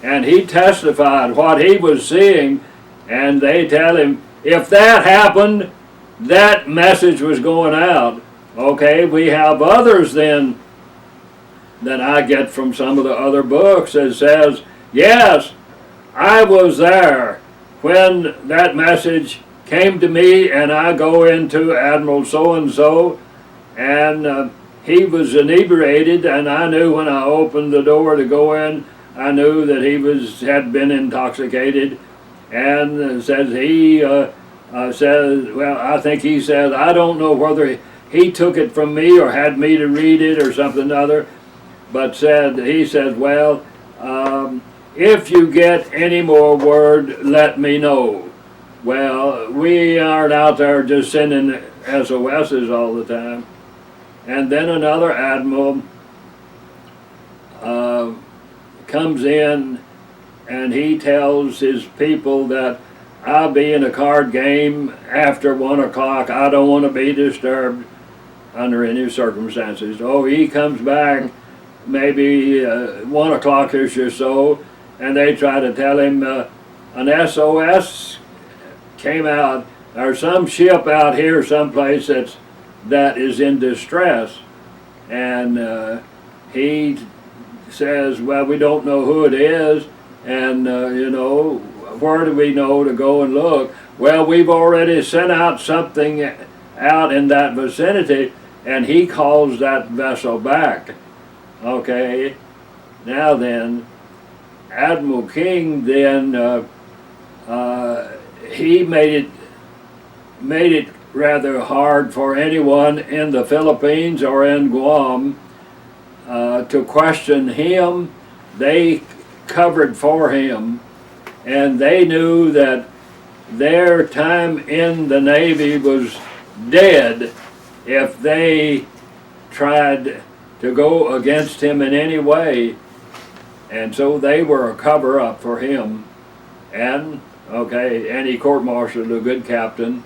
And he testified what he was seeing, and they tell him, if that happened, that message was going out. Okay, we have others then that I get from some of the other books that says, yes, I was there when that message came to me, and I go into Admiral so-and-so, and he was inebriated, and I knew when I opened the door to go in, I knew that he had been intoxicated, and says he says, well, I think he says, I don't know whether he took it from me or had me to read it or something other, but he said, well, if you get any more word, let me know. Well, we aren't out there just sending SOSs all the time. And then another admiral comes in, and he tells his people that I'll be in a card game after 1 o'clock. I don't want to be disturbed under any circumstances. Oh, he comes back maybe 1 o'clock-ish or so, and they try to tell him an SOS came out, or some ship out here someplace that is in distress. And he says, well, we don't know who it is, and where do we know to go and look? Well, we've already sent out something out in that vicinity, and he calls that vessel back. Okay, now then, Admiral King then, he made it rather hard for anyone in the Philippines or in Guam to question him. They covered for him, and they knew that their time in the Navy was dead if they tried to go against him in any way. And so they were a cover-up for him. And, and he court-martialed a good captain.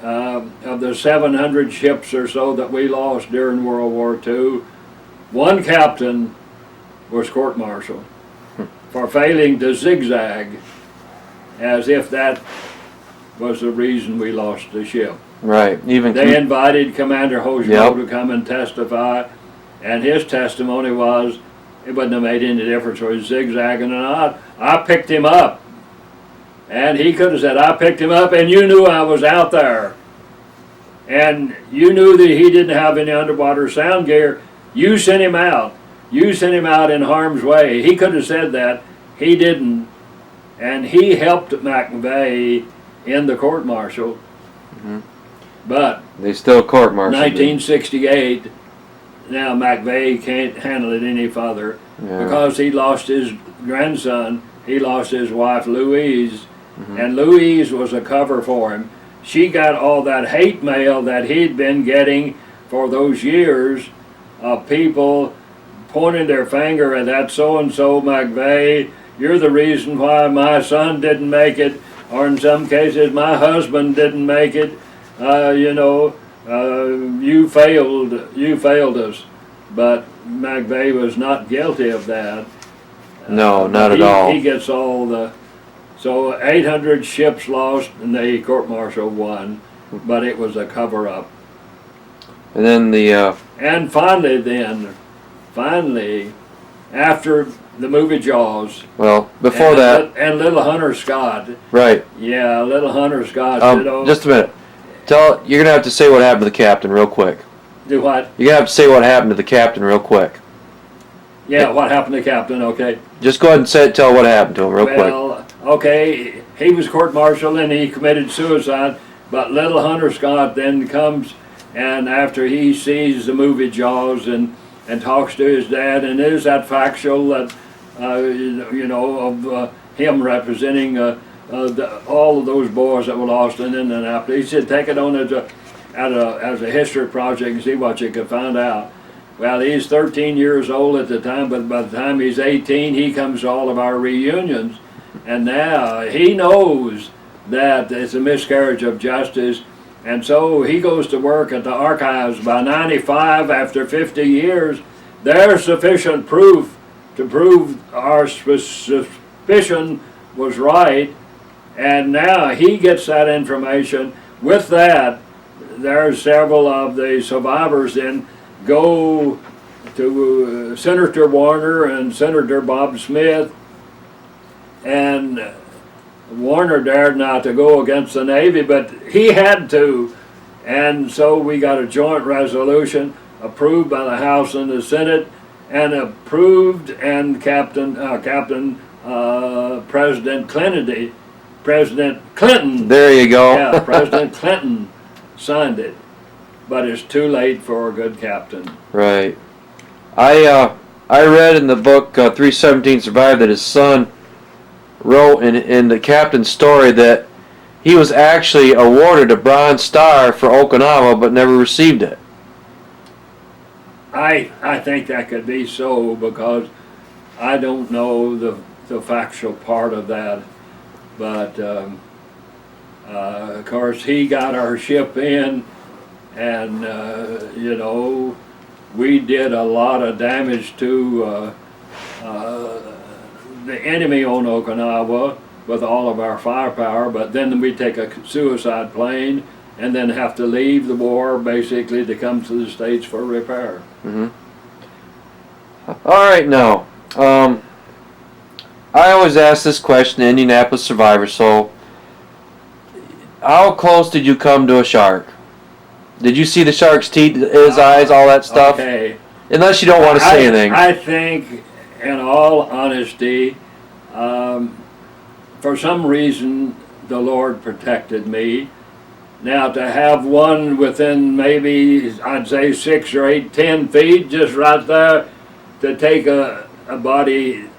Of the 700 ships or so that we lost during World War II, one captain was court-martialed for failing to zigzag, as if that was the reason we lost the ship.
Right.
They invited Commander Hosmo to come and testify, and his testimony was it wouldn't have made any difference whether he was zigzagging or not. I picked him up And he could have said, I picked him up and you knew I was out there. And you knew that he didn't have any underwater sound gear. You sent him out. You sent him out in harm's way. He could have said that. He didn't. And he helped McVeigh in the court-martial. But
They still court-martialed him.
1968, now McVeigh can't handle it any further because he lost his grandson. He lost his wife Louise, and Louise was a cover for him. She got all that hate mail that he'd been getting for those years of people pointing their finger at that so-and-so McVeigh. You're the reason why my son didn't make it, or in some cases my husband didn't make it. You failed us. But McVeigh was not guilty of that.
No, not at all.
He gets all the, so 800 ships lost and the court-martial won, but it was a cover-up.
And then
And finally, after the movie Jaws.
Well, before that.
And Little Hunter Scott.
Right.
Yeah, Little Hunter Scott.
Just a minute. You're gonna have to say what happened to the captain real quick.
Do what?
You're gonna have to say what happened to the captain real quick.
Yeah, what happened to the captain? Okay.
Just go ahead and tell what happened to him real quick.
Well, okay, he was court-martialed and he committed suicide, but Little Hunter Scott then comes, and after he sees the movie Jaws and talks to his dad, and there's that factual that of him representing all of those boys that were lost in Indianapolis. He said, take it on as a history project and see what you could find out. Well, he's 13 years old at the time, but by the time he's 18, he comes to all of our reunions. And now he knows that it's a miscarriage of justice. And so he goes to work at the archives. By 95, after 50 years, there's sufficient proof to prove our suspicion was right. And now he gets that information. With that, there's several of the survivors then go to Senator Warner and Senator Bob Smith, and Warner dared not to go against the Navy, but he had to, and so we got a joint resolution approved by the House and the Senate, and approved, and President Clinton.
There you go.
Yeah, President Clinton signed it. But it's too late for a good captain.
Right. I read in the book 317 Survived that his son wrote in the captain's story that he was actually awarded a Bronze Star for Okinawa but never received it.
I think that could be so, because I don't know the factual part of that. But of course he got our ship in, and we did a lot of damage to the enemy on Okinawa with all of our firepower, but then we take a suicide plane and then have to leave the war basically to come to the States for repair.
All right, now, I always ask this question to Indianapolis survivors, so how close did you come to a shark? Did you see the shark's teeth, his eyes, all that stuff?
Okay.
Unless you don't want to say anything.
I think, in all honesty, for some reason, the Lord protected me. Now, to have one within maybe, I'd say 6 or 8, 10 feet, just right there, to take a body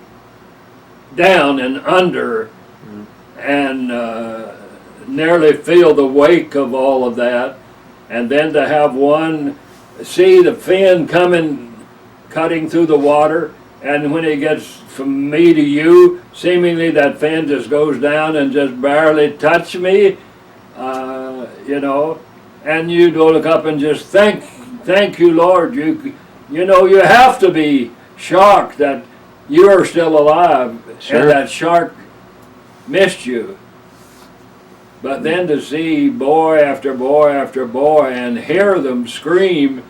down and under, and nearly feel the wake of all of that, and then to have one see the fin cutting through the water, and when it gets from me to you, seemingly that fin just goes down and just barely touch me, and you go look up and just thank you, Lord. You have to be shocked that you are still alive.
Sure.
And that shark missed you. But then to see boy after boy after boy and hear them scream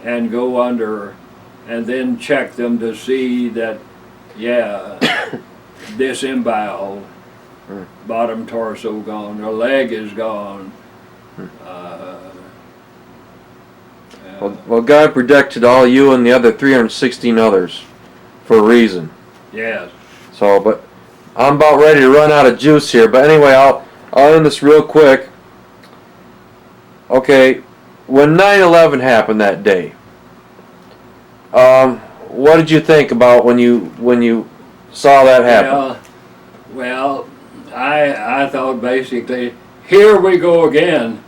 and go under, and then check them to see that, disemboweled. bottom torso gone, their leg is gone.
Well, God protected all you and the other 316 others for a reason.
Yes.
So, but I'm about ready to run out of juice here. But anyway, I'll end this real quick. Okay, when 9/11 happened that day, what did you think about when you saw that happen?
Well, I thought basically, here we go again.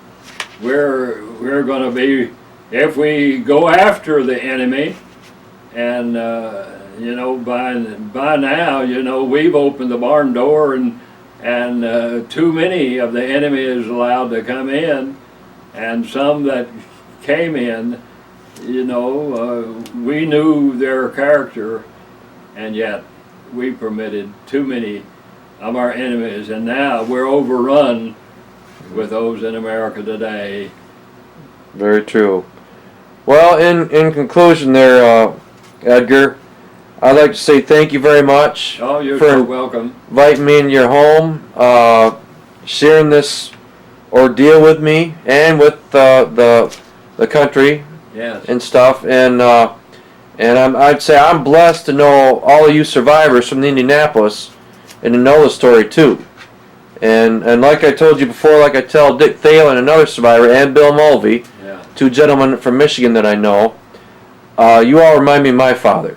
We're going to be, if we go after the enemy, and by now, we've opened the barn door, and too many of the enemy is allowed to come in, and some that came in, we knew their character, and yet we permitted too many of our enemies, and now we're overrun with those in America today.
Very true. Well, in conclusion there, Edgar, I'd like to say thank you very much
Oh, you're
for
so welcome.
inviting me in your home, sharing this ordeal with me and with the country
Yes.
and stuff. And I'd say I'm blessed to know all of you survivors from the Indianapolis and to know the story too. And like I told you before, like I tell Dick Thalen, another survivor, and Bill Mulvey,
Yeah.
two gentlemen from Michigan that I know, you all remind me of my father,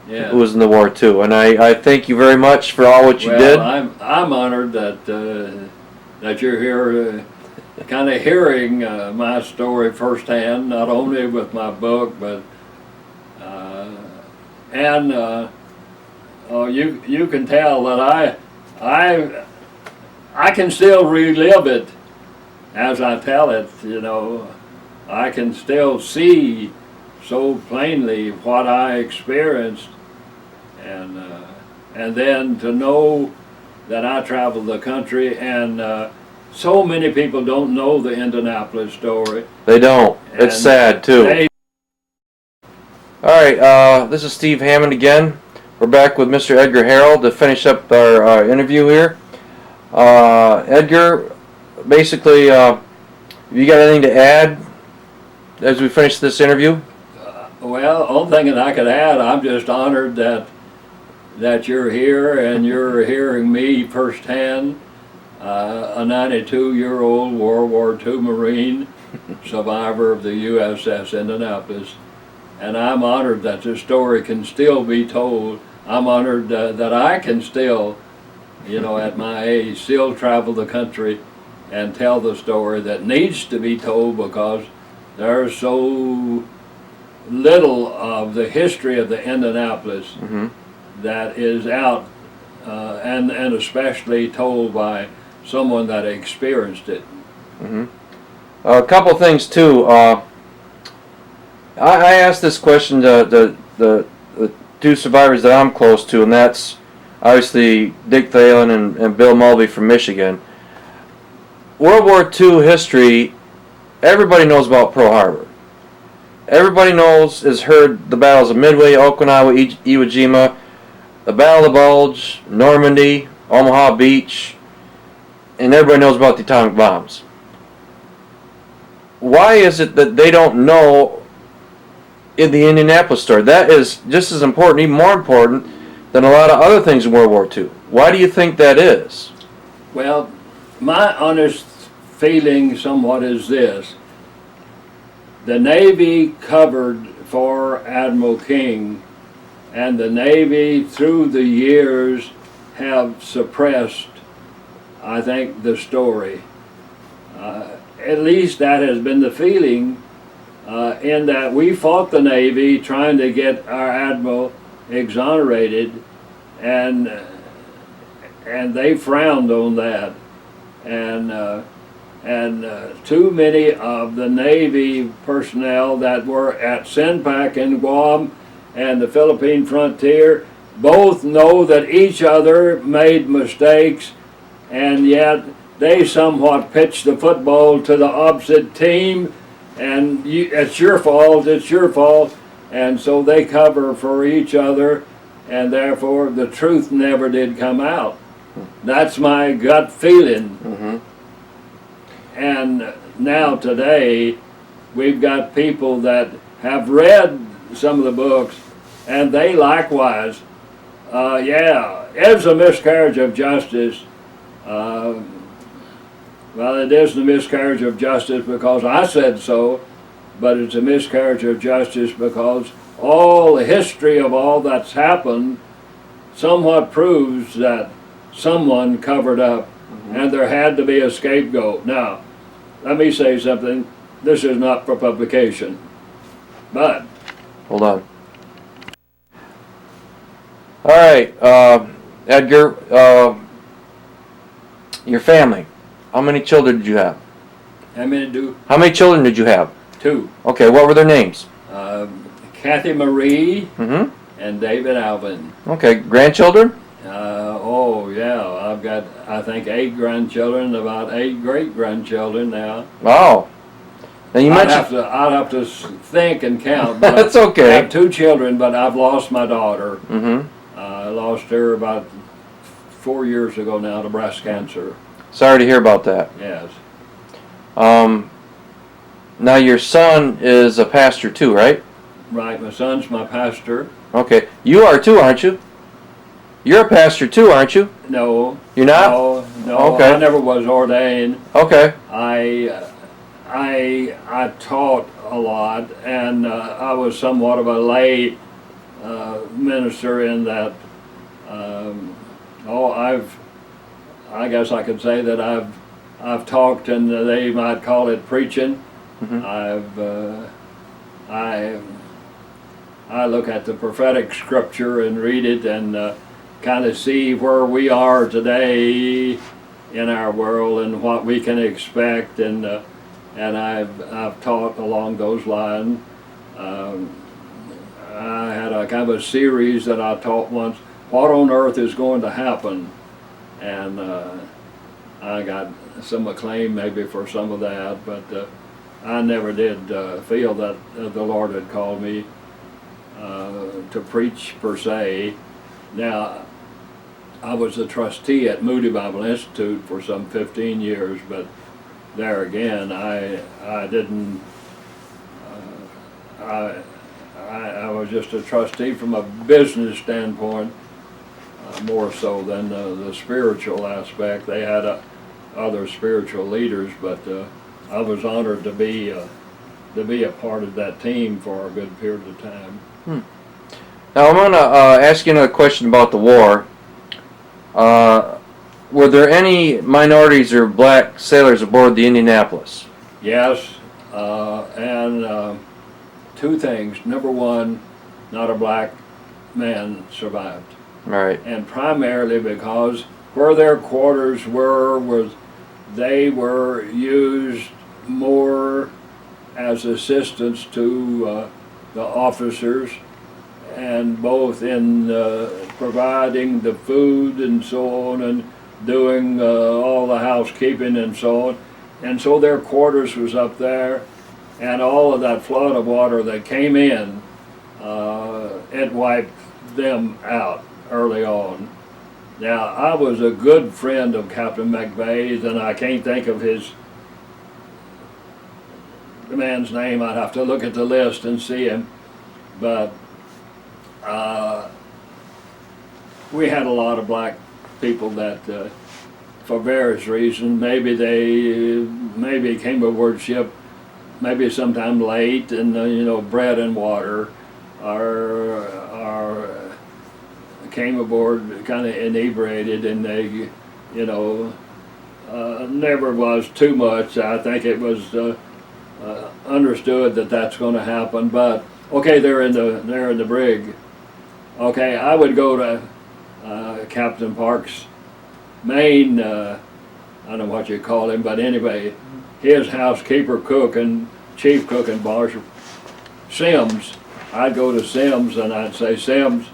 Yeah.
who was in the war too. And I thank you very much for all what you did.
I'm honored that you're here, kind of hearing my story firsthand, not only with my book, but you can tell that I can still relive it as I tell it. I can still see so plainly what I experienced, and then to know that I traveled the country, and so many people don't know the Indianapolis story.
They don't. It's
And
sad too. All right, this is Steve Hammond again. We're back with Mr. Edgar Harrell to finish up our interview here. Edgar, basically, you got anything to add as we finish this interview?
Well, only thing that I could add, I'm just honored that you're here and you're hearing me firsthand, a 92-year-old World War II Marine, survivor of the USS Indianapolis. And I'm honored that the story can still be told. I'm honored that I can still, at my age, still travel the country and tell the story that needs to be told, because there's so little of the history of the Indianapolis that is out, and especially told by someone that experienced it.
A couple things too. I asked this question to the two survivors that I'm close to, and that's obviously Dick Thalen and Bill Mulvey from Michigan. World War II history, everybody knows about Pearl Harbor. Everybody has heard the battles of Midway, Okinawa, Iwo Jima, the Battle of the Bulge, Normandy, Omaha Beach, and everybody knows about the atomic bombs. Why is it that they don't know in the Indianapolis story? That is just as important, even more important, than a lot of other things in World War II. Why do you think that is?
Well, my honest feeling somewhat is this. The Navy covered for Admiral King, and the Navy through the years have suppressed, I think, the story. At least that has been the feeling, in that we fought the Navy trying to get our admiral exonerated, and they frowned on that, and too many of the Navy personnel that were at Sinpak in Guam and the Philippine frontier both know that each other made mistakes, and yet they somewhat pitched the football to the opposite team, and it's your fault, and so they cover for each other, and therefore the truth never did come out. That's my gut feeling.
Mm-hmm.
And now today, we've got people that have read some of the books, and they likewise, yeah, it's a miscarriage of justice. Well, it isn't a miscarriage of justice because I said so, but it's a miscarriage of justice because all the history of all that's happened somewhat proves that someone covered up, and there had to be a scapegoat. Now, let me say something. This is not for publication, but
Hold on. All right, Edgar, your family. How many children did you have?
how many do?
How many children did you have?
2.
Okay, what were their names?
Kathy Marie
Mm-hmm.
and David Alvin.
Okay, grandchildren?
Oh yeah, I've got I think 8 grandchildren, about 8 great grandchildren now.
Wow. Now you
I'd
mentioned.
have to think and count. But
That's
I
okay.
have 2 children, but I've lost my daughter.
Mm-hmm.
I lost her about 4 years ago now to breast cancer.
Sorry to hear about that.
Yes.
Now your son is a pastor too, right?
Right. My son's my pastor.
Okay. You are too, aren't you? You're a pastor too, aren't you?
No.
You're not?
No.
Okay.
I never was ordained.
Okay.
I taught a lot, and I was somewhat of a lay minister in that. I guess I could say that I've talked, and they might call it preaching.
Mm-hmm.
I look at the prophetic scripture and read it and kind of see where we are today in our world and what we can expect, and I've taught along those lines. I had a kind of a series that I taught once, what on earth is going to happen, and I got some acclaim maybe for some of that, but I never did feel that the Lord had called me to preach per se. Now, I was a trustee at Moody Bible Institute for some 15 years, but there again, I didn't. I was just a trustee from a business standpoint, more so than the spiritual aspect. They had other spiritual leaders, but I was honored to be a part of that team for a good period of time.
Now I'm going to ask you another question about the war. Were there any minorities or black sailors aboard the Indianapolis?
Yes, and 2 things. Number one, not a black man survived.
Right.
And primarily because where their quarters were they were used more as assistants to the officers, and both in providing the food and so on, and doing all the housekeeping and so on. And so their quarters was up there, and all of that flood of water that came in, it wiped them out early on. Now, I was a good friend of Captain McVeigh's, and I can't think of the man's name. I'd have to look at the list and see him. But we had a lot of black people that, for various reasons, maybe came aboard ship, maybe sometime late, and bread and water, or came aboard kind of inebriated, and they, never was too much. I think it was understood that that's going to happen. But okay, they're in the brig. Okay, I would go to Captain Park's main, I don't know what you call him, but anyway, his housekeeper, cook, and chief cook and marshal, Sims. I'd go to Sims and I'd say, Sims,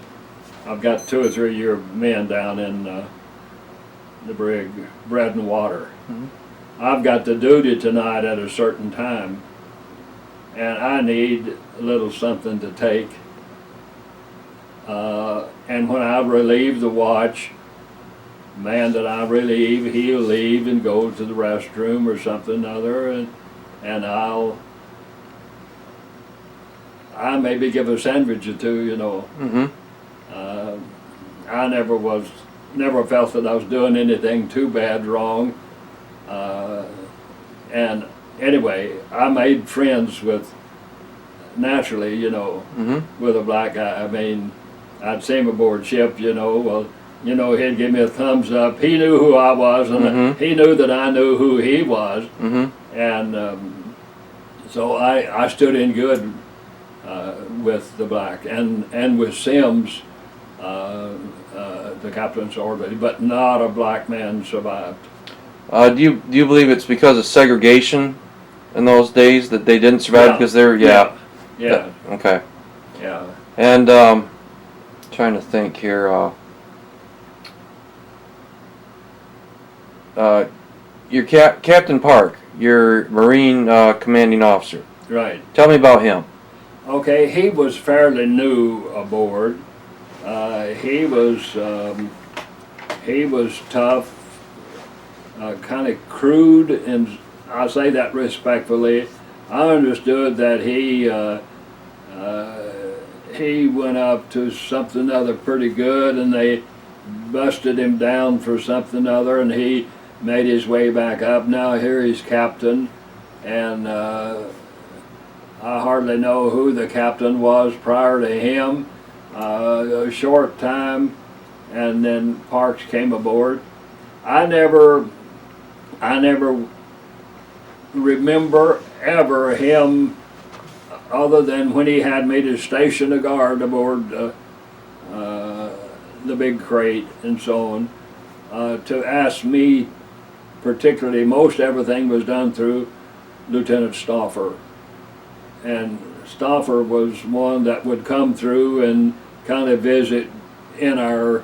I've got 2 or 3 of your men down in the brig, bread and water.
Mm-hmm.
I've got the duty tonight at a certain time, and I need a little something to take. And when I relieve the watch, man that I relieve, he'll leave and go to the restroom or something other, and I maybe give a sandwich or two, you know.
Mm-hmm.
I never felt that I was doing anything too bad wrong. And anyway, I made friends with, naturally, you know,
Mm-hmm.
with a black guy. I mean, I'd see him aboard ship, you know, well, you know, he'd give me a thumbs up. He knew who I was, and
Mm-hmm.
he knew that I knew who he was.
Mm-hmm.
And so I stood in good with the black, and with Sims, the captain's orderly, but not a black man survived.
Do you believe it's because of segregation in those days that they didn't survive because they're
Yeah.
Okay.
Yeah.
And trying to think here. Your Captain Park, your Marine commanding officer.
Right.
Tell me about him.
Okay, he was fairly new aboard. He was tough, kind of crude, and I say that respectfully. I understood that he went up to something other pretty good, and they busted him down for something other, and he made his way back up. Now here he's captain, and I hardly know who the captain was prior to him. A short time, and then Parks came aboard. I never remember ever him, other than when he had me to station a guard aboard the big crate and so on, to ask me particularly. Most everything was done through Lieutenant Stauffer, and Stauffer was one that would come through and kind of visit in our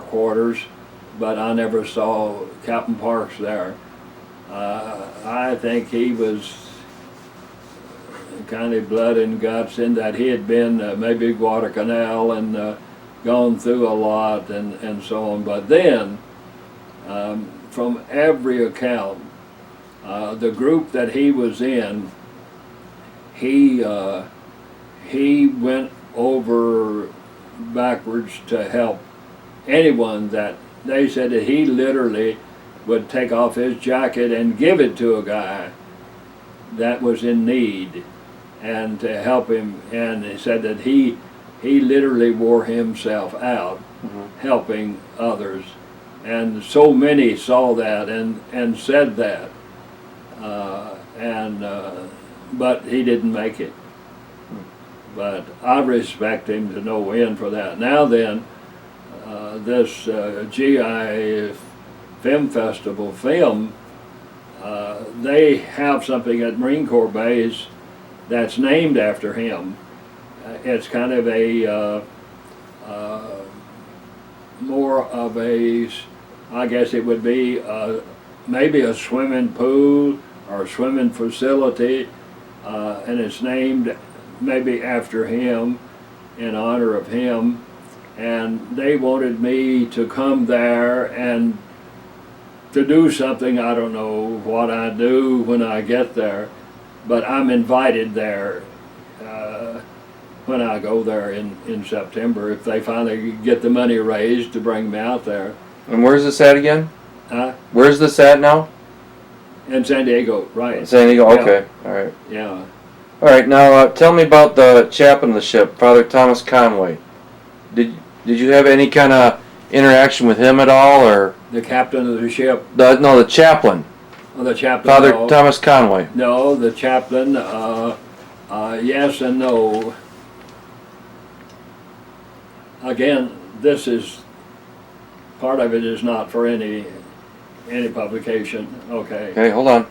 quarters, but I never saw Captain Parks there. I think he was kind of blood and guts in that he had been maybe Guadalcanal and gone through a lot and so on. But then, from every account, the group that he was in, he went over backwards to help anyone that they said that he literally would take off his jacket and give it to a guy that was in need and to help him. And he said that he literally wore himself out helping others. And so many saw that and said that. But he didn't make it. But I respect him to no end for that. Now then, this GI Film Festival film, they have something at Marine Corps Base that's named after him. It's kind of a more of a, I guess it would be maybe a swimming pool or a swimming facility, and it's named maybe after him, in honor of him. And they wanted me to come there and to do something. I don't know what I do when I get there, but I'm invited there when I go there in September, if they finally get the money raised to bring me out there.
And where's this at again?
Huh?
Where's this at now?
In San Diego, right.
San Diego,
Yeah.
okay, all right.
Yeah.
All right, now tell me about the chaplain of the ship, Father Thomas Conway. Did you have any kind of interaction with him at all, or
The captain of the ship,
the chaplain,
or the chaplain.
Father
No.
Thomas Conway?
No, the chaplain, yes and no. Again, this is, part of it is not for any publication, okay.
Okay, hold on.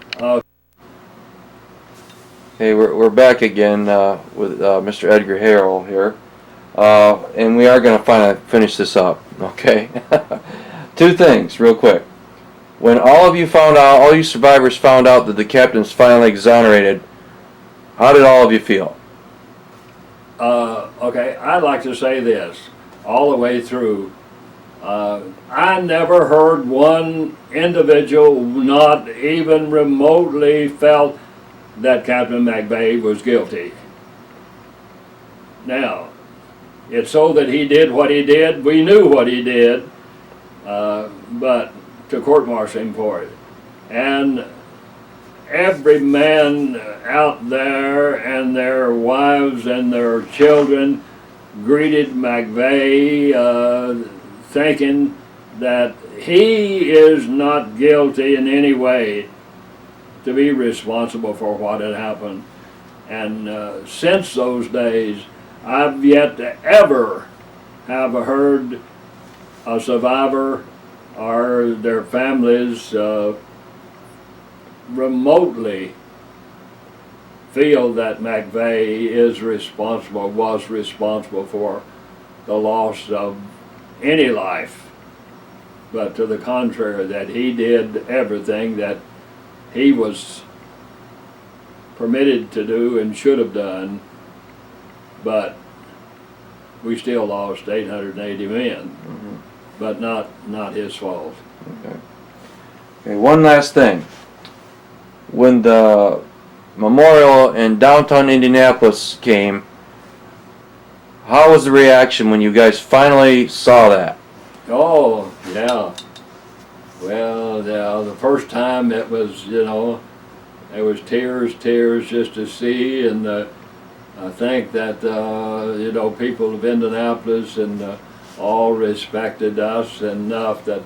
Okay, we're back again with Mr. Edgar Harrell here, and we are going to finish this up. Okay, two things real quick. When all you survivors found out that the captain's finally exonerated, how did all of you feel?
Okay, I'd like to say this, all the way through, I never heard one individual not even remotely felt that Captain McVeigh was guilty. Now, it's so that he did what he did. We knew what he did, but to court-martial him for it. And every man out there and their wives and their children greeted McVeigh thinking that he is not guilty in any way to be responsible for what had happened. And since those days, I've yet to ever have heard a survivor or their families remotely feel that McVeigh was responsible for the loss of any life, but to the contrary, that he did everything that he was permitted to do and should have done, but we still lost 880 men, but not his fault.
Okay, one last thing. When the memorial in downtown Indianapolis came, how was the reaction when you guys finally saw that?
Oh, yeah. Well, yeah, the first time it was, it was tears just to see, and I think that, people of Indianapolis and all respected us enough that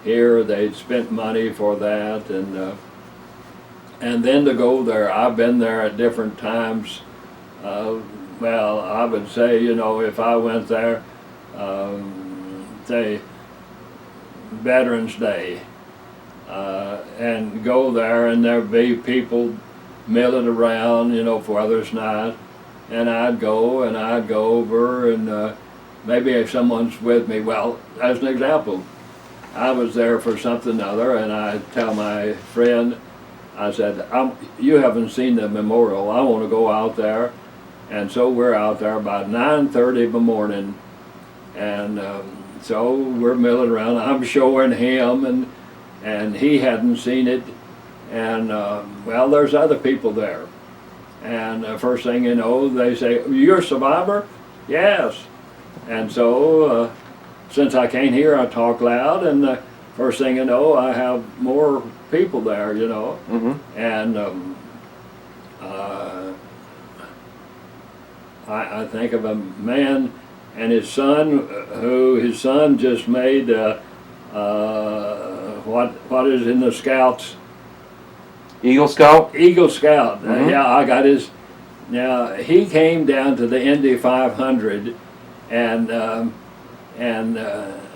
here they'd spent money for that, and then to go there. I've been there at different times. Well, I would say, if I went there, say, Veterans Day, and go there and there'd be people milling around, for others' night, and I'd go over, and maybe if someone's with me, well, as an example, I was there for something other, and I tell my friend, I said, you haven't seen the memorial, I want to go out there. And so we're out there about 9:30 in the morning, and so we're milling around. I'm showing him, and he hadn't seen it, and well, there's other people there. And first thing you know, they say, "You're a survivor?" "Yes." And so since I can't hear, I talk loud, and first thing you know, I have more people there, and I think of a man and his son, who his son just made what is in the Scouts?
Eagle Scout?
Eagle Scout. Yeah, I got his. Now he came down to the Indy 500, and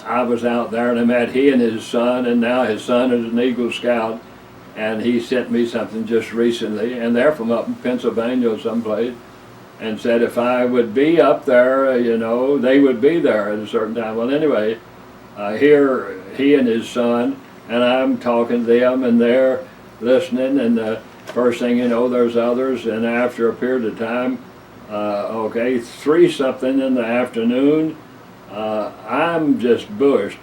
I was out there and I met he and his son, and now his son is an Eagle Scout, and he sent me something just recently, and they're from up in Pennsylvania or someplace, and said if I would be up there, they would be there at a certain time. Well, anyway, here he and his son, and I'm talking to them, and they're listening, and first thing you know, there's others, and after a period of time, 3-something in the afternoon, I'm just bushed,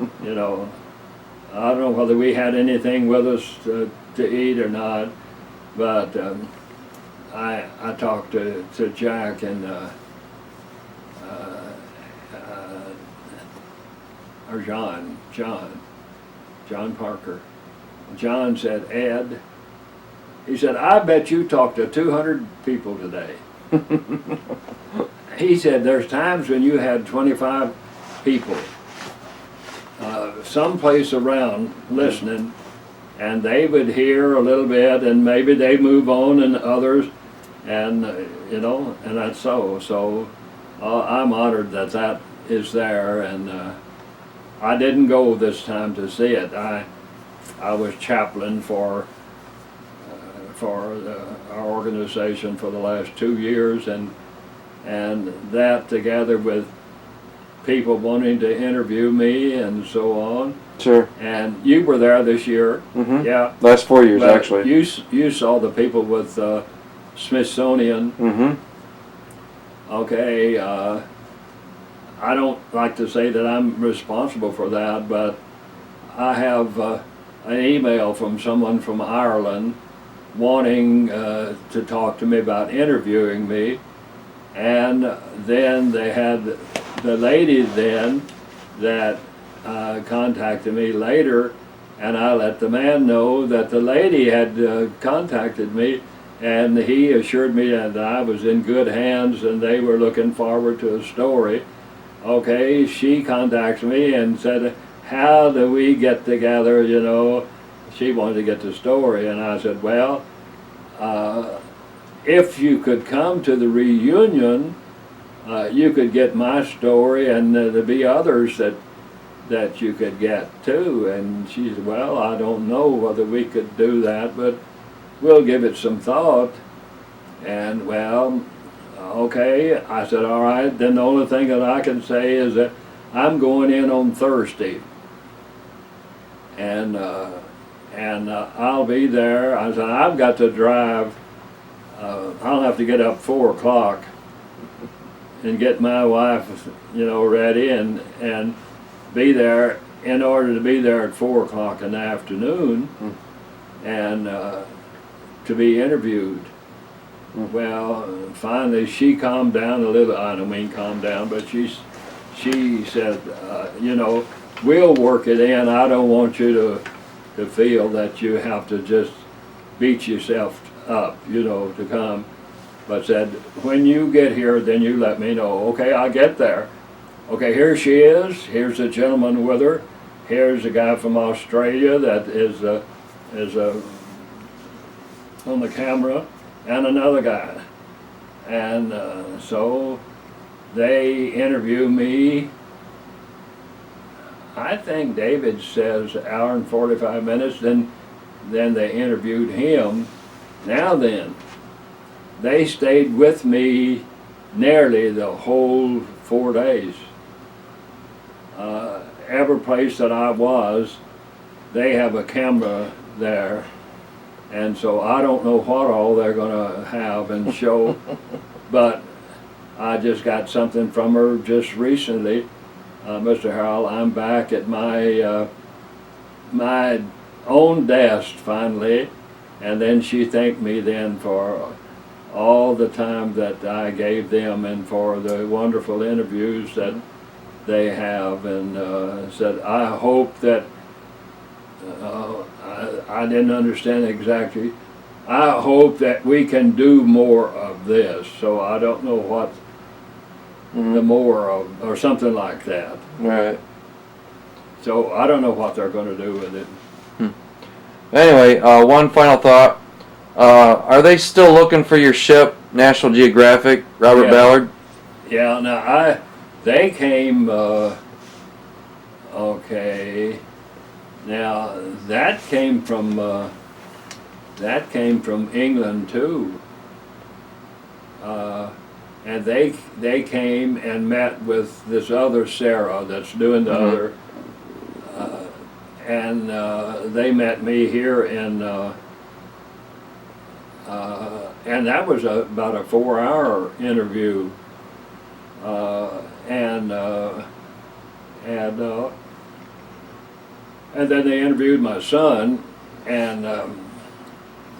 I don't know whether we had anything with us to eat or not, but I talked to Jack and or John Parker. John said, "Ed," he said, "I bet you talked to 200 people today." He said, "There's times when you had 25 people someplace around listening, and they would hear a little bit, and maybe they move on, and others, and and that's so. So I'm honored that that is there, and I didn't go this time to see it. I was chaplain for our organization for the last 2 years, and that together with people wanting to interview me and so on.
Sure.
And you were there this year. Yeah.
Last 4 years,
But
actually.
You saw the people with Smithsonian. Okay. I don't like to say that I'm responsible for that, but I have an email from someone from Ireland wanting to talk to me about interviewing me, and then they had the lady then that contacted me later, and I let the man know that the lady had contacted me, and he assured me that I was in good hands and they were looking forward to a story. Okay, she contacts me and said, how do we get together, you know? She wanted to get the story, and I said, well, if you could come to the reunion, you could get my story, and there'd be others that you could get too. And she said, well, I don't know whether we could do that, but we'll give it some thought. And well, okay, I said, all right, then the only thing that I can say is that I'm going in on Thursday, and I'll be there. I said, I've got to drive. I'll have to get up 4 o'clock and get my wife, you know, ready and be there in order to be there at 4 o'clock in the afternoon and to be interviewed. Well, finally she calmed down a little. I don't mean calm down, but she said, you know, we'll work it in. I don't want you to feel that you have to just beat yourself up, you know, to come. But said, when you get here, then you let me know. Okay, I'll get there. Okay, here she is. Here's a gentleman with her. Here's a guy from Australia that is on the camera, and another guy. And so they interview me. I think David says an hour and 45 minutes, then they interviewed him. Now then, they stayed with me nearly the whole 4 days. Every place that I was, they have a camera there, and so I don't know what all they're going to have and show, but I just got something from her just recently. Mr. Harrell, I'm back at my my own desk finally, and then she thanked me then for all the time that I gave them and for the wonderful interviews that they have, and said, I hope that, I didn't understand exactly, I hope that we can do more of this. So I don't know what the more of, or something like that.
Right.
So I don't know what they're going to do with it.
Anyway, one final thought. Are they still looking for your ship, National Geographic, Robert
Yeah.
Ballard?
Yeah, now they came, okay, now that came from England too. And they came and met with this other Sarah that's doing the other, and they met me here in, and that was about a 4-hour interview, and then they interviewed my son, and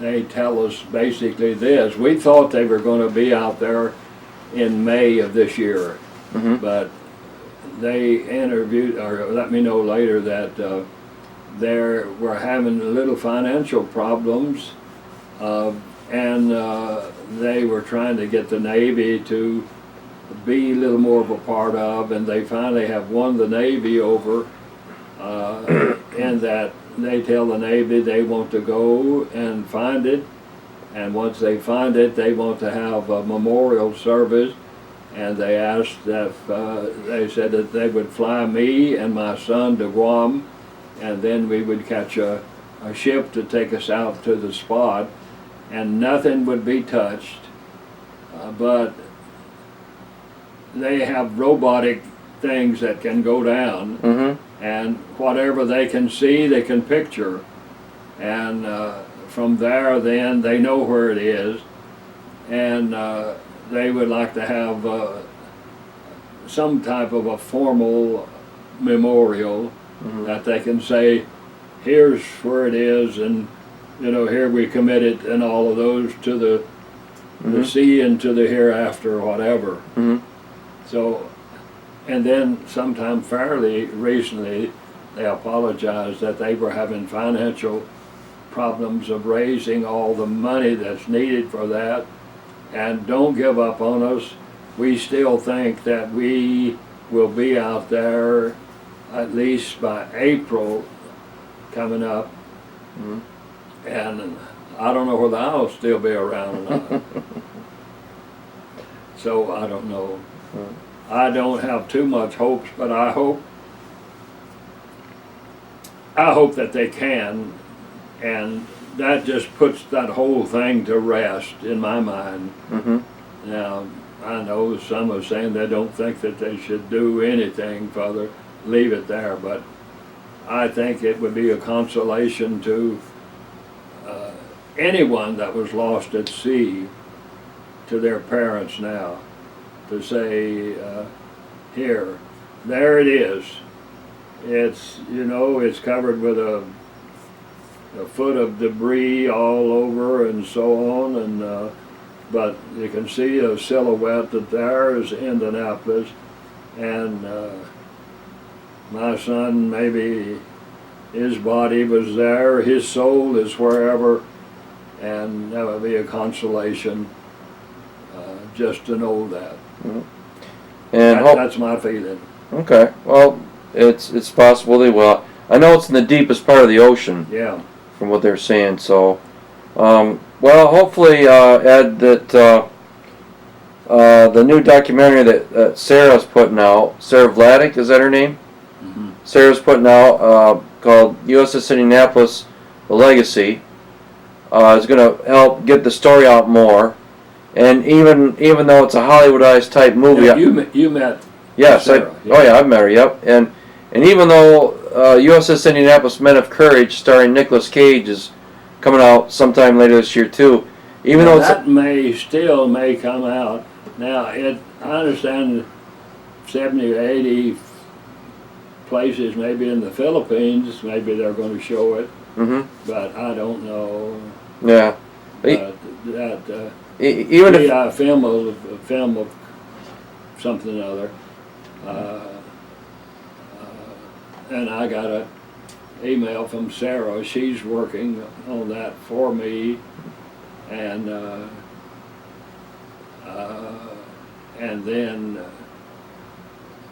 they tell us basically this. We thought they were going to be out there in May of this year, but they interviewed or let me know later that they were having little financial problems, and they were trying to get the Navy to be a little more of a part of, and they finally have won the Navy over, and that they tell the Navy they want to go and find it, and once they find it, they want to have a memorial service, and they asked if, they said that they would fly me and my son to Guam, and then we would catch a ship to take us out to the spot, and nothing would be touched, but they have robotic things that can go down, and whatever they can see, they can picture, and from there then they know where it is, and they would like to have some type of a formal memorial that they can say, here's where it is, and here we commit it, and all of those to the sea and to the hereafter, or whatever. So, and then sometime fairly recently, they apologized that they were having financial problems of raising all the money that's needed for that, and don't give up on us. We still think that we will be out there at least by April coming up, and I don't know whether I'll still be around or not. So I don't know. I don't have too much hopes, but I hope that they can, and that just puts that whole thing to rest in my mind. Now, I know some are saying they don't think that they should do anything further, leave it there, but I think it would be a consolation to anyone that was lost at sea, to their parents now, to say, here, there it is. It's, it's covered with a foot of debris all over and so on, and but you can see a silhouette that there is Indianapolis, and my son, maybe his body was there, his soul is wherever, and that would be a consolation just to know that.
And
that's my feeling.
Okay, well, it's possible they will. I know it's in the deepest part of the ocean.
Yeah.
From what they're saying, so well, hopefully, Ed, that the new documentary that Sarah's putting out, Sarah Vladeck, is that her name? Sarah's putting out, called USS Indianapolis, The Legacy, is going to help get the story out more. And even though it's a Hollywoodized type movie,
Yeah, you met
yes,
Sarah,
oh yeah, I've met her, yep. And even though USS Indianapolis Men of Courage, starring Nicolas Cage, is coming out sometime later this year too. Even though
that may come out. Now, I understand 70 or 80 places, maybe in the Philippines, maybe they're going to show it, but I don't know.
Yeah.
But that
even if
a film of something or other, and I got a email from Sarah. She's working on that for me, and then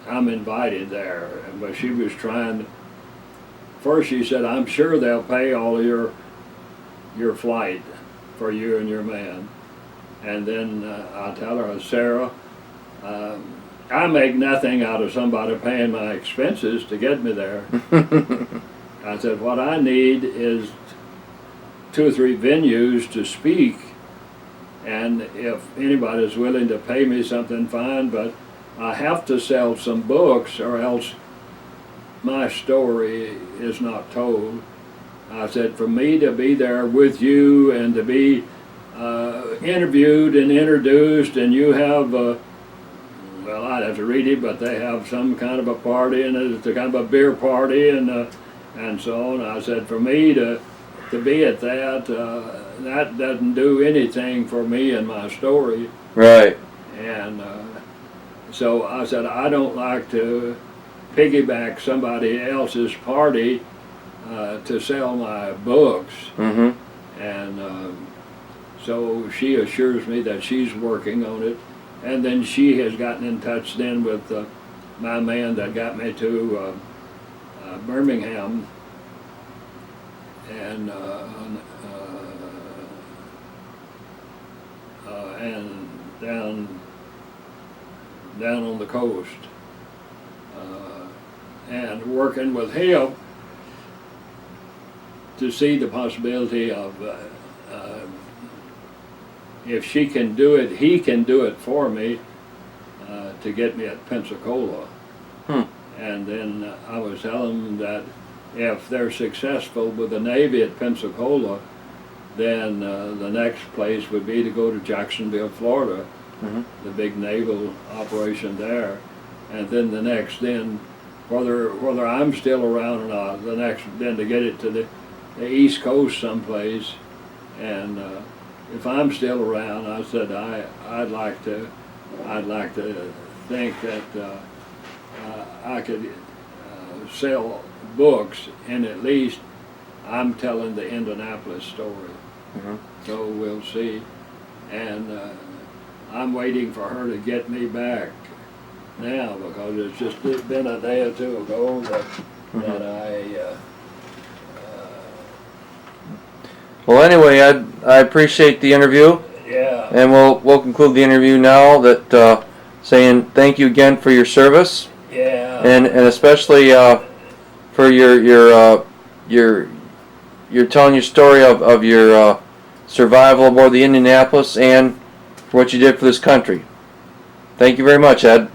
I'm invited there. But she was trying. First, she said, "I'm sure they'll pay all of your flight for you and your man." And then I tell her, Sarah, I make nothing out of somebody paying my expenses to get me there. I said, what I need is 2 or 3 venues to speak, and if anybody's willing to pay me something, fine, but I have to sell some books or else my story is not told. I said, for me to be there with you and to be interviewed and introduced, and you have well, I'd have to read it, but they have some kind of a party, and it's a kind of a beer party, and so on. I said, for me to be at that, that doesn't do anything for me and my story.
Right.
And so I said, I don't like to piggyback somebody else's party to sell my books. And so she assures me that she's working on it. And then she has gotten in touch then with my man that got me to Birmingham, and down on the coast, and working with him to see the possibility of if she can do it, he can do it for me to get me at Pensacola. And then I was telling them that if they're successful with the Navy at Pensacola, then the next place would be to go to Jacksonville, Florida, the big naval operation there. and then the next, then whether I'm still around or not, the next, then to get it to the East Coast someplace, and if I'm still around, I said I'd like to think that I could sell books, and at least I'm telling the Indianapolis story.
Mhm.
So we'll see, and I'm waiting for her to get me back now, because it's been a day or two ago that
Well, anyway, I appreciate the interview,
yeah.
and we'll conclude the interview now. That saying thank you again for your service,
Yeah.
and especially for your telling your story of your survival aboard the Indianapolis and for what you did for this country. Thank you very much, Ed.